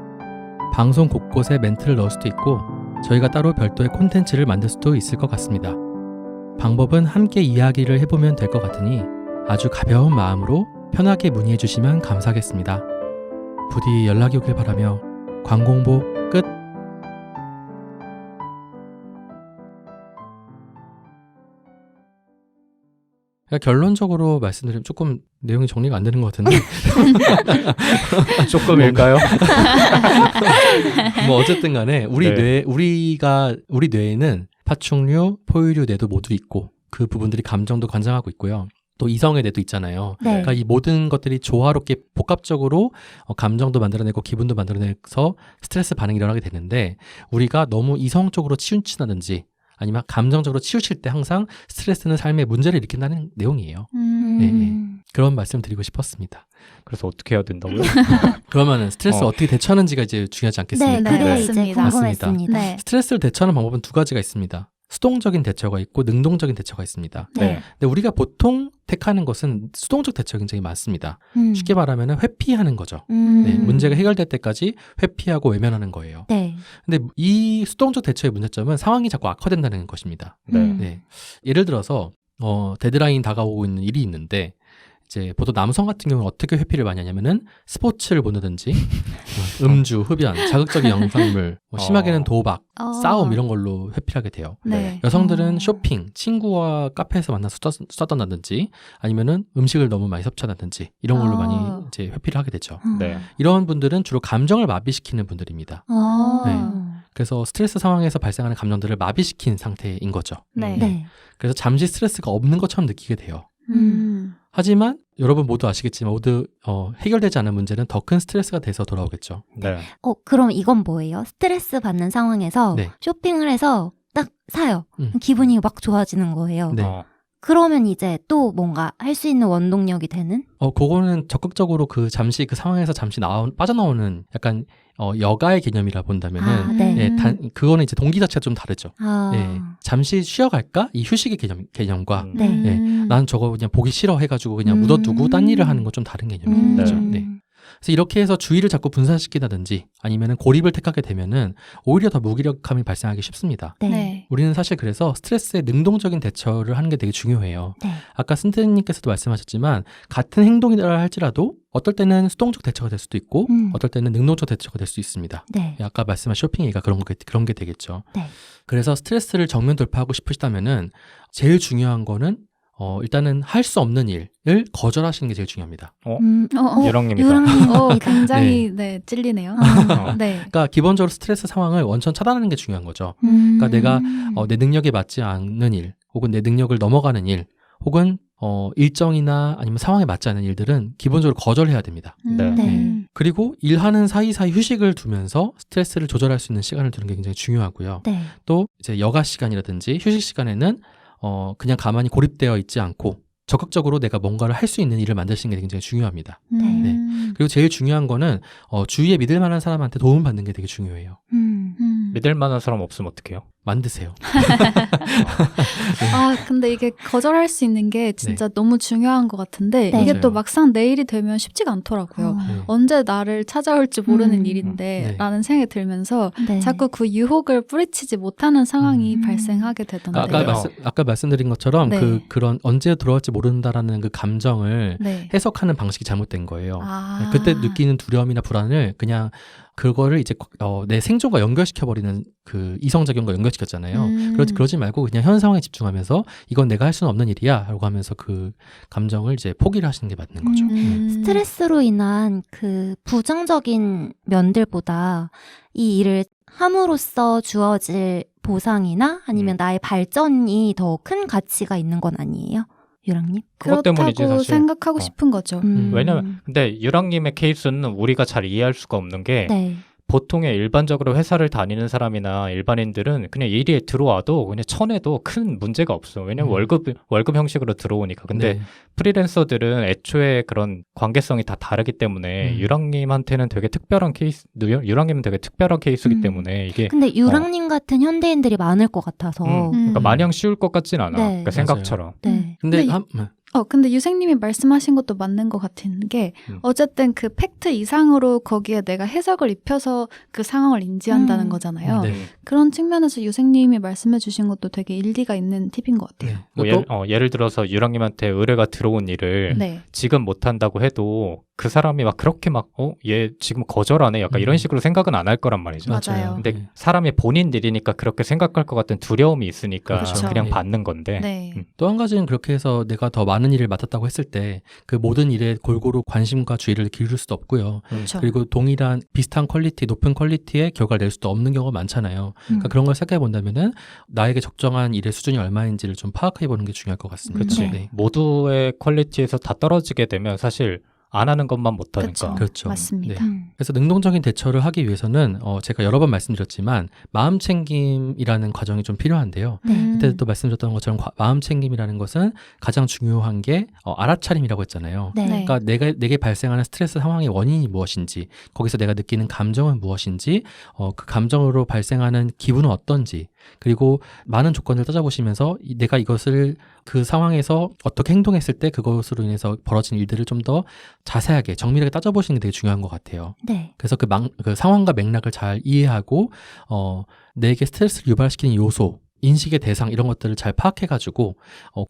방송 곳곳에 멘트를 넣을 수도 있고 저희가 따로 별도의 콘텐츠를 만들 수도 있을 것 같습니다. 방법은 함께 이야기를 해보면 될 것 같으니 아주 가벼운 마음으로 편하게 문의해 주시면 감사하겠습니다. 부디 연락이 오길 바라며 광고 홍보 끝! 그러니까 결론적으로 말씀드리면 조금 내용이 정리가 안 되는 것 같은데 조금일까요? 뭐 어쨌든 간에 우리 네. 우리 뇌에는 파충류, 포유류 뇌도 모두 있고 그 부분들이 감정도 관장하고 있고요. 또 이성의 뇌도 있잖아요. 네. 그러니까 이 모든 것들이 조화롭게 복합적으로 감정도 만들어내고 기분도 만들어내서 스트레스 반응이 일어나게 되는데 우리가 너무 이성적으로 치우친다든지 아니면 감정적으로 치우칠 때 항상 스트레스는 삶에 문제를 일으킨다는 내용이에요. 네. 그런 말씀 드리고 싶었습니다. 그래서 어떻게 해야 된다고요? 그러면은 스트레스를 어떻게 대처하는지가 이제 중요하지 않겠습니까? 네, 그게 네. 이제 맞습니다. 궁금했습니다. 네. 스트레스를 대처하는 방법은 두 가지가 있습니다. 수동적인 대처가 있고 능동적인 대처가 있습니다. 네. 근데 우리가 보통 택하는 것은 수동적 대처가 굉장히 많습니다. 쉽게 말하면 회피하는 거죠. 네, 문제가 해결될 때까지 회피하고 외면하는 거예요. 네. 근데 이 수동적 대처의 문제점은 상황이 자꾸 악화된다는 것입니다. 네. 예를 들어서 데드라인 다가오고 있는 일이 있는데 이제 보통 남성 같은 경우는 어떻게 회피를 많이 하냐면은 스포츠를 본다든지 음주, 흡연, 자극적인 영상물, 뭐 심하게는 도박, 싸움 이런 걸로 회피를 하게 돼요. 네. 여성들은 쇼핑, 친구와 카페에서 만나서 수다 떤다든지 아니면은 음식을 너무 많이 섭취한다든지 이런 걸로 많이 이제 회피를 하게 되죠. 네. 이런 분들은 주로 감정을 마비시키는 분들입니다. 네. 그래서 스트레스 상황에서 발생하는 감정들을 마비시킨 상태인 거죠. 네. 네. 그래서 잠시 스트레스가 없는 것처럼 느끼게 돼요. 하지만 여러분 모두 아시겠지만 모두 해결되지 않은 문제는 더 큰 스트레스가 돼서 돌아오겠죠. 네. 그럼 이건 뭐예요? 스트레스 받는 상황에서 네. 쇼핑을 해서 딱 사요. 기분이 막 좋아지는 거예요. 네. 그러면 이제 또 뭔가 할 수 있는 원동력이 되는? 그거는 적극적으로 잠시 그 상황에서 잠시 빠져나오는 약간 여가의 개념이라 본다면은 네. 그거는 이제 동기 자체가 좀 다르죠. 예, 잠시 쉬어갈까? 이 휴식의 개념과 네. 예, 나는 저거 그냥 보기 싫어 해가지고 그냥 묻어두고 딴 일을 하는 건 좀 다른 개념이죠. 네. 그래서 이렇게 해서 주의를 자꾸 분산시키다든지 아니면은 고립을 택하게 되면은 오히려 더 무기력함이 발생하기 쉽습니다. 네. 네. 우리는 사실 그래서 스트레스에 능동적인 대처를 하는 게 되게 중요해요. 네. 아까 선생님께서도 말씀하셨지만 같은 행동이라 할지라도 어떨 때는 수동적 대처가 될 수도 있고 어떨 때는 능동적 대처가 될 수 있습니다. 네. 아까 말씀한 쇼핑 얘기가 그런 게 되겠죠. 네. 그래서 스트레스를 정면 돌파하고 싶으시다면은 제일 중요한 거는 일단은 할 수 없는 일을 거절하시는 게 제일 중요합니다. 유랑님이다. 유랑님. 굉장히 네, 찔리네요. 네. 그러니까 기본적으로 스트레스 상황을 원천 차단하는 게 중요한 거죠. 그러니까 내가 내 능력에 맞지 않는 일, 혹은 내 능력을 넘어가는 일, 혹은 일정이나 아니면 상황에 맞지 않는 일들은 기본적으로 거절해야 됩니다. 네. 네. 그리고 일하는 사이사이 휴식을 두면서 스트레스를 조절할 수 있는 시간을 두는 게 굉장히 중요하고요. 네. 또 이제 여가 시간이라든지 휴식 시간에는 그냥 가만히 고립되어 있지 않고 적극적으로 내가 뭔가를 할 수 있는 일을 만드시는 게 굉장히 중요합니다. 네. 그리고 제일 중요한 거는 주위에 믿을 만한 사람한테 도움 받는 게 되게 중요해요. 믿을 만한 사람 없으면 어떡해요? 만드세요. 아, 근데 이게 거절할 수 있는 게 진짜 너무 중요한 것 같은데 네. 이게 맞아요. 또 막상 내일이 되면 쉽지가 않더라고요. 네. 언제 나를 찾아올지 모르는 일인데 네. 라는 생각이 들면서 네. 자꾸 그 유혹을 뿌리치지 못하는 상황이 발생하게 되던데. 아까 말씀드린 것처럼 네. 그런 언제 들어올지 모른다라는 그 감정을 네. 해석하는 방식이 잘못된 거예요. 아. 그때 느끼는 두려움이나 불안을 그냥 그거를 이제 내 생존과 연결시켜버리는 그 이성작용과 연결시켰잖아요. 그러지 말고 그냥 현 상황에 집중하면서 이건 내가 할 수는 없는 일이야 라고 하면서 그 감정을 이제 포기를 하시는 게 맞는 거죠. 스트레스로 인한 그 부정적인 면들보다 이 일을 함으로써 주어질 보상이나 아니면 나의 발전이 더 큰 가치가 있는 건 아니에요? 유랑님? 그것 때문이지, 그렇다고 사실. 생각하고 싶은 거죠. 왜냐면 근데 유랑님의 케이스는 우리가 잘 이해할 수가 없는 게 네. 보통의 일반적으로 회사를 다니는 사람이나 일반인들은 그냥 일이 들어와도 그냥 쳐내도 큰 문제가 없어. 왜냐면 월급 형식으로 들어오니까. 근데 네. 프리랜서들은 애초에 그런 관계성이 다 다르기 때문에 유랑님한테는 되게 특별한 케이스, 유랑님은 되게 특별한 케이스이기 때문에 이게 근데 유랑님 같은 현대인들이 많을 것 같아서. 그러니까 마냥 쉬울 것 같진 않아. 네. 그러니까 생각처럼. 네. 근데 근데 유생님이 말씀하신 것도 맞는 것 같은 게 어쨌든 그 팩트 이상으로 거기에 내가 해석을 입혀서 그 상황을 인지한다는 거잖아요. 네. 그런 측면에서 유생님이 말씀해 주신 것도 되게 일리가 있는 팁인 것 같아요. 뭐 예를 들어서 유랑님한테 의뢰가 들어온 일을 네. 지금 못한다고 해도 그 사람이 막 그렇게 막 얘 지금 거절하네 약간 이런 식으로 생각은 안 할 거란 말이죠. 맞아요. 근데 사람이 본인 일이니까 그렇게 생각할 것 같은 두려움이 있으니까 그렇죠. 그냥 네. 받는 건데 네. 또 한 가지는 그렇게 해서 내가 더 많은 일을 맡았다고 했을 때 그 모든 일에 골고루 관심과 주의를 기울일 수도 없고요. 그렇죠. 그리고 동일한 비슷한 퀄리티, 높은 퀄리티의 결과를 낼 수도 없는 경우가 많잖아요. 그러니까 그런 걸 생각해 본다면은 나에게 적정한 일의 수준이 얼마인지를 좀 파악해 보는 게 중요할 것 같습니다. 그치. 네. 모두의 퀄리티에서 다 떨어지게 되면 사실 안 하는 것만 못하니까. 그렇죠. 맞습니다. 네. 그래서 능동적인 대처를 하기 위해서는 제가 여러 번 말씀드렸지만 마음 챙김이라는 과정이 좀 필요한데요. 그때 또 말씀드렸던 것처럼 마음 챙김이라는 것은 가장 중요한 게 알아차림이라고 했잖아요. 네. 그러니까 내게 발생하는 스트레스 상황의 원인이 무엇인지, 거기서 내가 느끼는 감정은 무엇인지, 그 감정으로 발생하는 기분은 어떤지, 그리고 많은 조건을 따져보시면서 내가 이것을 그 상황에서 어떻게 행동했을 때 그것으로 인해서 벌어진 일들을 좀 더 자세하게 정밀하게 따져보시는 게 되게 중요한 것 같아요. 네. 그래서 그 상황과 맥락을 잘 이해하고 내게 스트레스를 유발시키는 요소, 인식의 대상 이런 것들을 잘 파악해가지고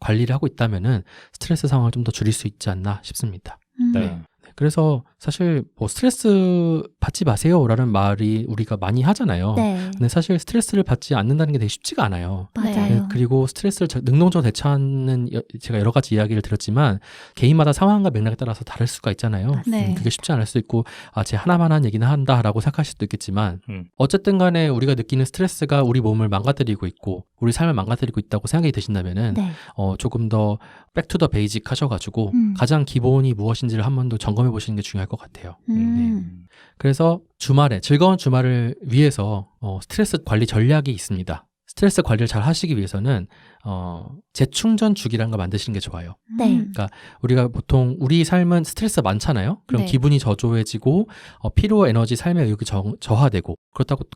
관리를 하고 있다면은 스트레스 상황을 좀 더 줄일 수 있지 않나 싶습니다. 네. 그래서 사실 뭐 스트레스 받지 마세요라는 말이 우리가 많이 하잖아요. 네. 근데 사실 스트레스를 받지 않는다는 게 되게 쉽지가 않아요. 맞아요. 그리고 스트레스를 능동적으로 대처하는 제가 여러 가지 이야기를 드렸지만 개인마다 상황과 맥락에 따라서 다를 수가 있잖아요. 네. 그게 쉽지 않을 수 있고 제 하나만 한 얘기는 한다라고 생각하실 수도 있겠지만 어쨌든 간에 우리가 느끼는 스트레스가 우리 몸을 망가뜨리고 있고 우리 삶을 망가뜨리고 있다고 생각이 드신다면은 네. 조금 더 백투더 베이직 하셔가지고 가장 기본이 무엇인지를 한 번 더 점검해 보시는 게 중요할 것 같아요. 그래서 주말에 즐거운 주말을 위해서 스트레스 관리 전략이 있습니다. 스트레스 관리를 잘 하시기 위해서는 재충전 주기라는 걸 만드시는 게 좋아요. 네. 그러니까 우리가 보통 우리 삶은 스트레스가 많잖아요. 그럼 네. 기분이 저조해지고 피로 에너지 삶의 의욕이 저하되고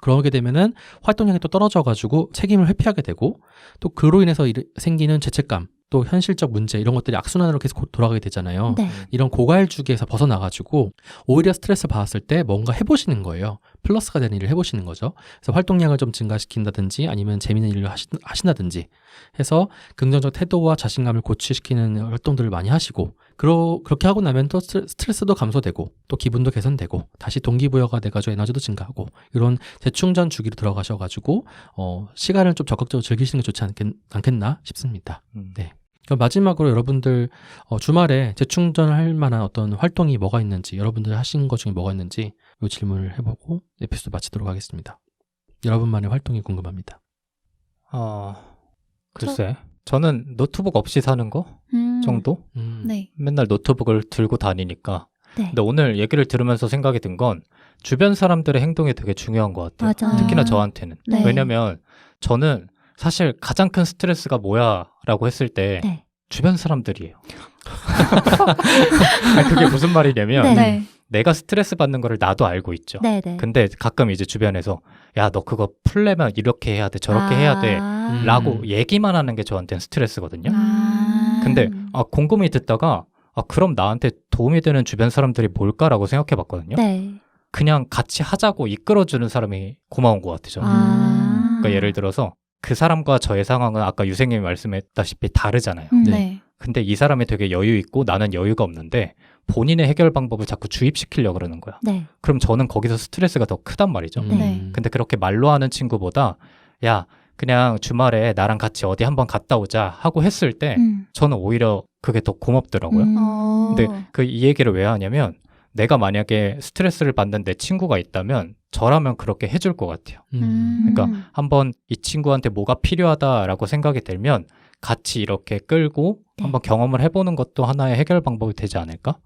그러게 되면은 활동량이 또 떨어져가지고 책임을 회피하게 되고 또 그로 인해서 생기는 죄책감 또 현실적 문제 이런 것들이 악순환으로 계속 돌아가게 되잖아요. 네. 이런 고갈주기에서 벗어나가지고 오히려 스트레스 받았을 때 뭔가 해보시는 거예요. 플러스가 되는 일을 해보시는 거죠. 그래서 활동량을 좀 증가시킨다든지 아니면 재미있는 일을 하신다든지 해서 긍정적 태도와 자신감을 고취시키는 활동들을 많이 하시고 그렇게 하고 나면 또 스트레스도 감소되고 또 기분도 개선되고 다시 동기부여가 돼가지고 에너지도 증가하고 이런 재충전 주기로 들어가셔가지고 시간을 좀 적극적으로 즐기시는 게 좋지 않겠나 싶습니다. 네. 그럼 마지막으로 여러분들 주말에 재충전할 만한 어떤 활동이 뭐가 있는지 여러분들 하신 것 중에 뭐가 있는지 이 질문을 해보고 에피소드 마치도록 하겠습니다. 여러분만의 활동이 궁금합니다. 글쎄 저는 노트북 없이 사는 거? 정도? 네. 맨날 노트북을 들고 다니니까. 네. 근데 오늘 얘기를 들으면서 생각이 든 건 주변 사람들의 행동이 되게 중요한 것 같아요. 맞아요. 특히나 저한테는. 네. 왜냐면 저는 사실 가장 큰 스트레스가 뭐야? 라고 했을 때 네. 주변 사람들이에요. 아니, 그게 무슨 말이냐면 네. 네. 내가 스트레스 받는 거를 나도 알고 있죠. 네네. 근데 가끔 이제 주변에서 야, 너 그거 풀려면 이렇게 해야 돼, 저렇게 해야 돼 라고 얘기만 하는 게 저한테는 스트레스거든요. 근데 곰곰이 듣다가 그럼 나한테 도움이 되는 주변 사람들이 뭘까라고 생각해 봤거든요. 네. 그냥 같이 하자고 이끌어주는 사람이 고마운 것 같아요. 저는. 그러니까 예를 들어서 그 사람과 저의 상황은 아까 유생님이 말씀했다시피 다르잖아요. 네. 근데 이 사람이 되게 여유 있고 나는 여유가 없는데 본인의 해결 방법을 자꾸 주입시키려고 그러는 거야. 네. 그럼 저는 거기서 스트레스가 더 크단 말이죠. 네. 근데 그렇게 말로 하는 친구보다 야, 그냥 주말에 나랑 같이 어디 한번 갔다 오자 하고 했을 때 저는 오히려 그게 더 고맙더라고요. 근데 이 얘기를 왜 하냐면 내가 만약에 스트레스를 받는 내 친구가 있다면 저라면 그렇게 해줄 것 같아요. 그러니까 한번 이 친구한테 뭐가 필요하다라고 생각이 들면 같이 이렇게 끌고 네. 한번 경험을 해보는 것도 하나의 해결 방법이 되지 않을까?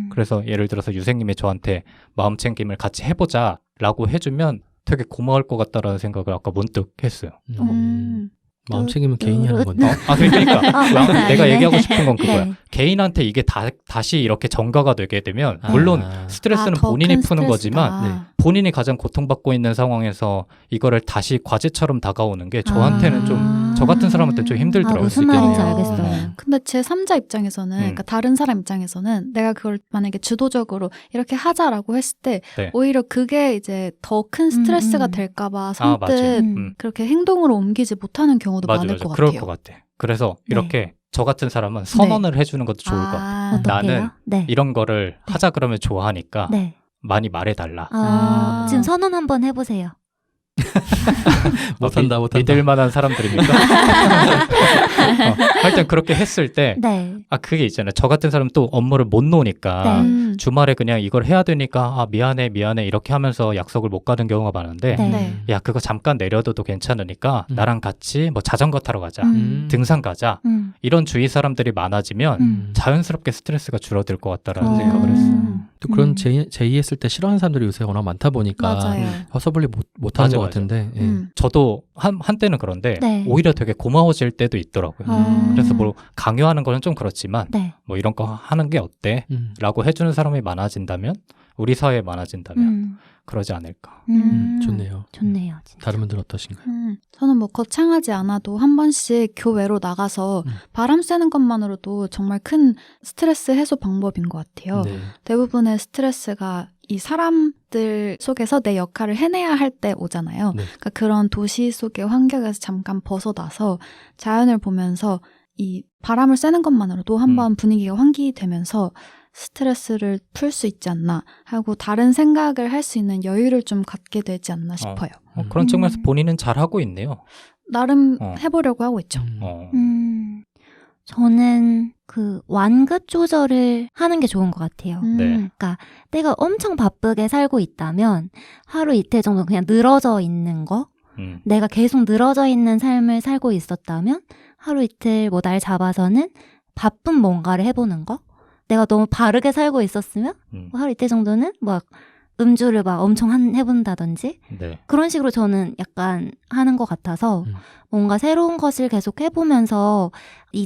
그래서 예를 들어서 유생님이 저한테 마음 챙김을 같이 해보자라고 해주면 되게 고마울 것 같다라는 생각을 아까 문득 했어요. 마음 챙기면 개인이 하는 건데. 그러니까 내가 네. 얘기하고 싶은 건 그거야. 네. 개인한테 이게 다시 이렇게 전가가 되게 되면 물론 스트레스는 더 본인이 큰 푸는 스트레스다. 거지만 본인이 가장 고통받고 있는 상황에서 이거를 다시 과제처럼 다가오는 게 저한테는 좀 저 같은 사람한테 좀 힘들더라고요. 무슨 말인지 있겠네요. 알겠어요. 근데 제 3자 입장에서는, 그러니까 다른 사람 입장에서는 내가 그걸 만약에 주도적으로 이렇게 하자라고 했을 때 네. 오히려 그게 이제 더 큰 스트레스가 될까봐 맞아요. 선뜻 음. 그렇게 행동으로 옮기지 못하는 경우도 맞아, 많을 맞아. 것 그럴 같아요. 것 같아. 그래서 네. 이렇게 저 같은 사람은 선언을 해주는 것도 좋을 것 같아. 어떡해요? 나는 네. 이런 거를 하자 그러면 좋아하니까 네. 많이 말해달라. 지금 선언 한번 해보세요. 못한다. 믿을 만한 사람들입니까? 하여튼 그렇게 했을 때 네. 그게 있잖아요. 저 같은 사람은 또 업무를 못 놓으니까 네. 주말에 그냥 이걸 해야 되니까 미안해 이렇게 하면서 약속을 못 가는 경우가 많은데 네. 야, 그거 잠깐 내려둬도 괜찮으니까 나랑 같이 뭐 자전거 타러 가자, 등산 가자 이런 주위 사람들이 많아지면 자연스럽게 스트레스가 줄어들 것 같다라는 생각을 했어요. 또 그런 제의했을 때 싫어하는 사람들이 요새 워낙 많다 보니까 맞아요. 허서벌리 못하는 맞아, 것 맞아. 같은데. 저도 한때는 그런데 네. 오히려 되게 고마워질 때도 있더라고요. 그래서 뭐 강요하는 거는 좀 그렇지만 네. 뭐 이런 거 하는 게 어때? 라고 해주는 사람이 많아진다면 우리 사회에 많아진다면 그러지 않을까. 좋네요. 좋네요. 진짜. 다른 분들 어떠신가요? 저는 뭐 거창하지 않아도 한 번씩 교외로 나가서 바람 쐬는 것만으로도 정말 큰 스트레스 해소 방법인 것 같아요. 네. 대부분의 스트레스가 이 사람들 속에서 내 역할을 해내야 할 때 오잖아요. 네. 그러니까 그런 도시 속의 환경에서 잠깐 벗어나서 자연을 보면서 이 바람을 쐬는 것만으로도 한번 분위기가 환기되면서 스트레스를 풀 수 있지 않나 하고 다른 생각을 할 수 있는 여유를 좀 갖게 되지 않나 싶어요. 그런 측면에서 본인은 잘하고 있네요. 나름 해보려고 하고 있죠. 저는 그 완급 조절을 하는 게 좋은 것 같아요. 네. 그러니까 내가 엄청 바쁘게 살고 있다면 하루 이틀 정도 그냥 늘어져 있는 거, 내가 계속 늘어져 있는 삶을 살고 있었다면 하루 이틀 뭐 날 잡아서는 바쁜 뭔가를 해보는 거. 내가 너무 바르게 살고 있었으면 뭐 하루 이틀 정도는 막 음주를 막 엄청 해본다든지 네. 그런 식으로 저는 약간 하는 것 같아서 뭔가 새로운 것을 계속 해보면서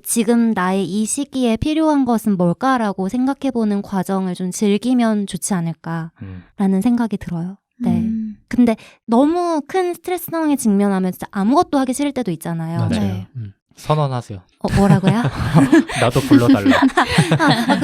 지금 나의 이 시기에 필요한 것은 뭘까라고 생각해보는 과정을 좀 즐기면 좋지 않을까라는 생각이 들어요. 네. 근데 너무 큰 스트레스 상황에 직면하면 진짜 아무것도 하기 싫을 때도 있잖아요. 맞아요. 네. 선언하세요. 뭐라고요? 나도 불러달라.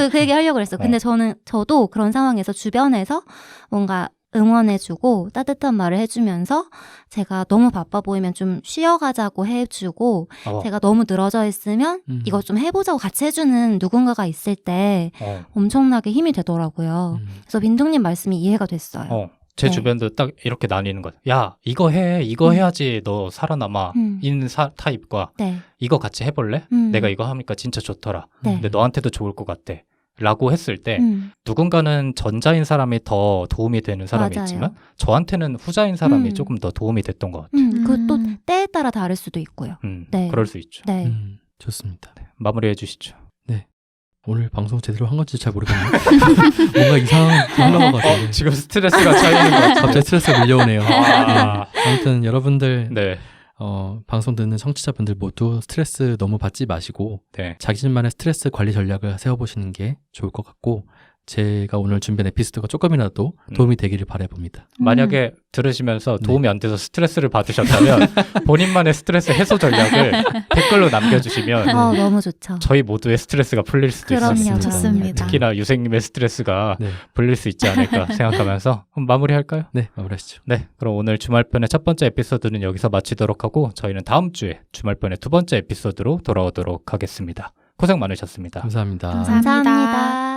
그 얘기 하려고 그랬어. 근데 저도 그런 상황에서 주변에서 뭔가 응원해주고 따뜻한 말을 해주면서 제가 너무 바빠 보이면 좀 쉬어가자고 해주고 제가 너무 늘어져 있으면 이거 좀 해보자고 같이 해주는 누군가가 있을 때 엄청나게 힘이 되더라고요. 그래서 민둥님 말씀이 이해가 됐어요. 제 네. 주변도 딱 이렇게 나뉘는 거예요. 야, 이거 해야지 너 살아남아. 인 타입과 네. 이거 같이 해볼래? 내가 이거 하니까 진짜 좋더라. 네. 근데 너한테도 좋을 것 같아. 라고 했을 때 누군가는 전자인 사람이 더 도움이 되는 사람이 맞아요. 있지만 저한테는 후자인 사람이 조금 더 도움이 됐던 것 같아요. 그것도 때에 따라 다를 수도 있고요. 네. 그럴 수 있죠. 네. 좋습니다. 마무리해 주시죠. 오늘 방송 제대로 한 건지 잘 모르겠네요. 뭔가 이상한 게 흘러가가지고 지금 스트레스가 쌓이는 것 같아요. 갑자기 스트레스가 밀려오네요. 아, 아무튼 여러분들 네. 방송 듣는 청취자분들 모두 스트레스 너무 받지 마시고 네. 자신만의 스트레스 관리 전략을 세워보시는 게 좋을 것 같고 제가 오늘 준비한 에피소드가 조금이라도 도움이 되기를 바라봅니다. 만약에 들으시면서 도움이 안 돼서 스트레스를 받으셨다면 본인만의 스트레스 해소 전략을 댓글로 남겨주시면 너무 좋죠. 저희 모두의 스트레스가 풀릴 수도 그럼요, 있습니다. 좋습니다. 특히나 유생님의 스트레스가 네, 풀릴 수 있지 않을까 생각하면서 그럼 마무리할까요? 네 마무리하시죠. 네, 그럼 오늘 주말편의 첫 번째 에피소드는 여기서 마치도록 하고 저희는 다음 주에 주말편의 두 번째 에피소드로 돌아오도록 하겠습니다. 고생 많으셨습니다. 감사합니다. 감사합니다. 감사합니다.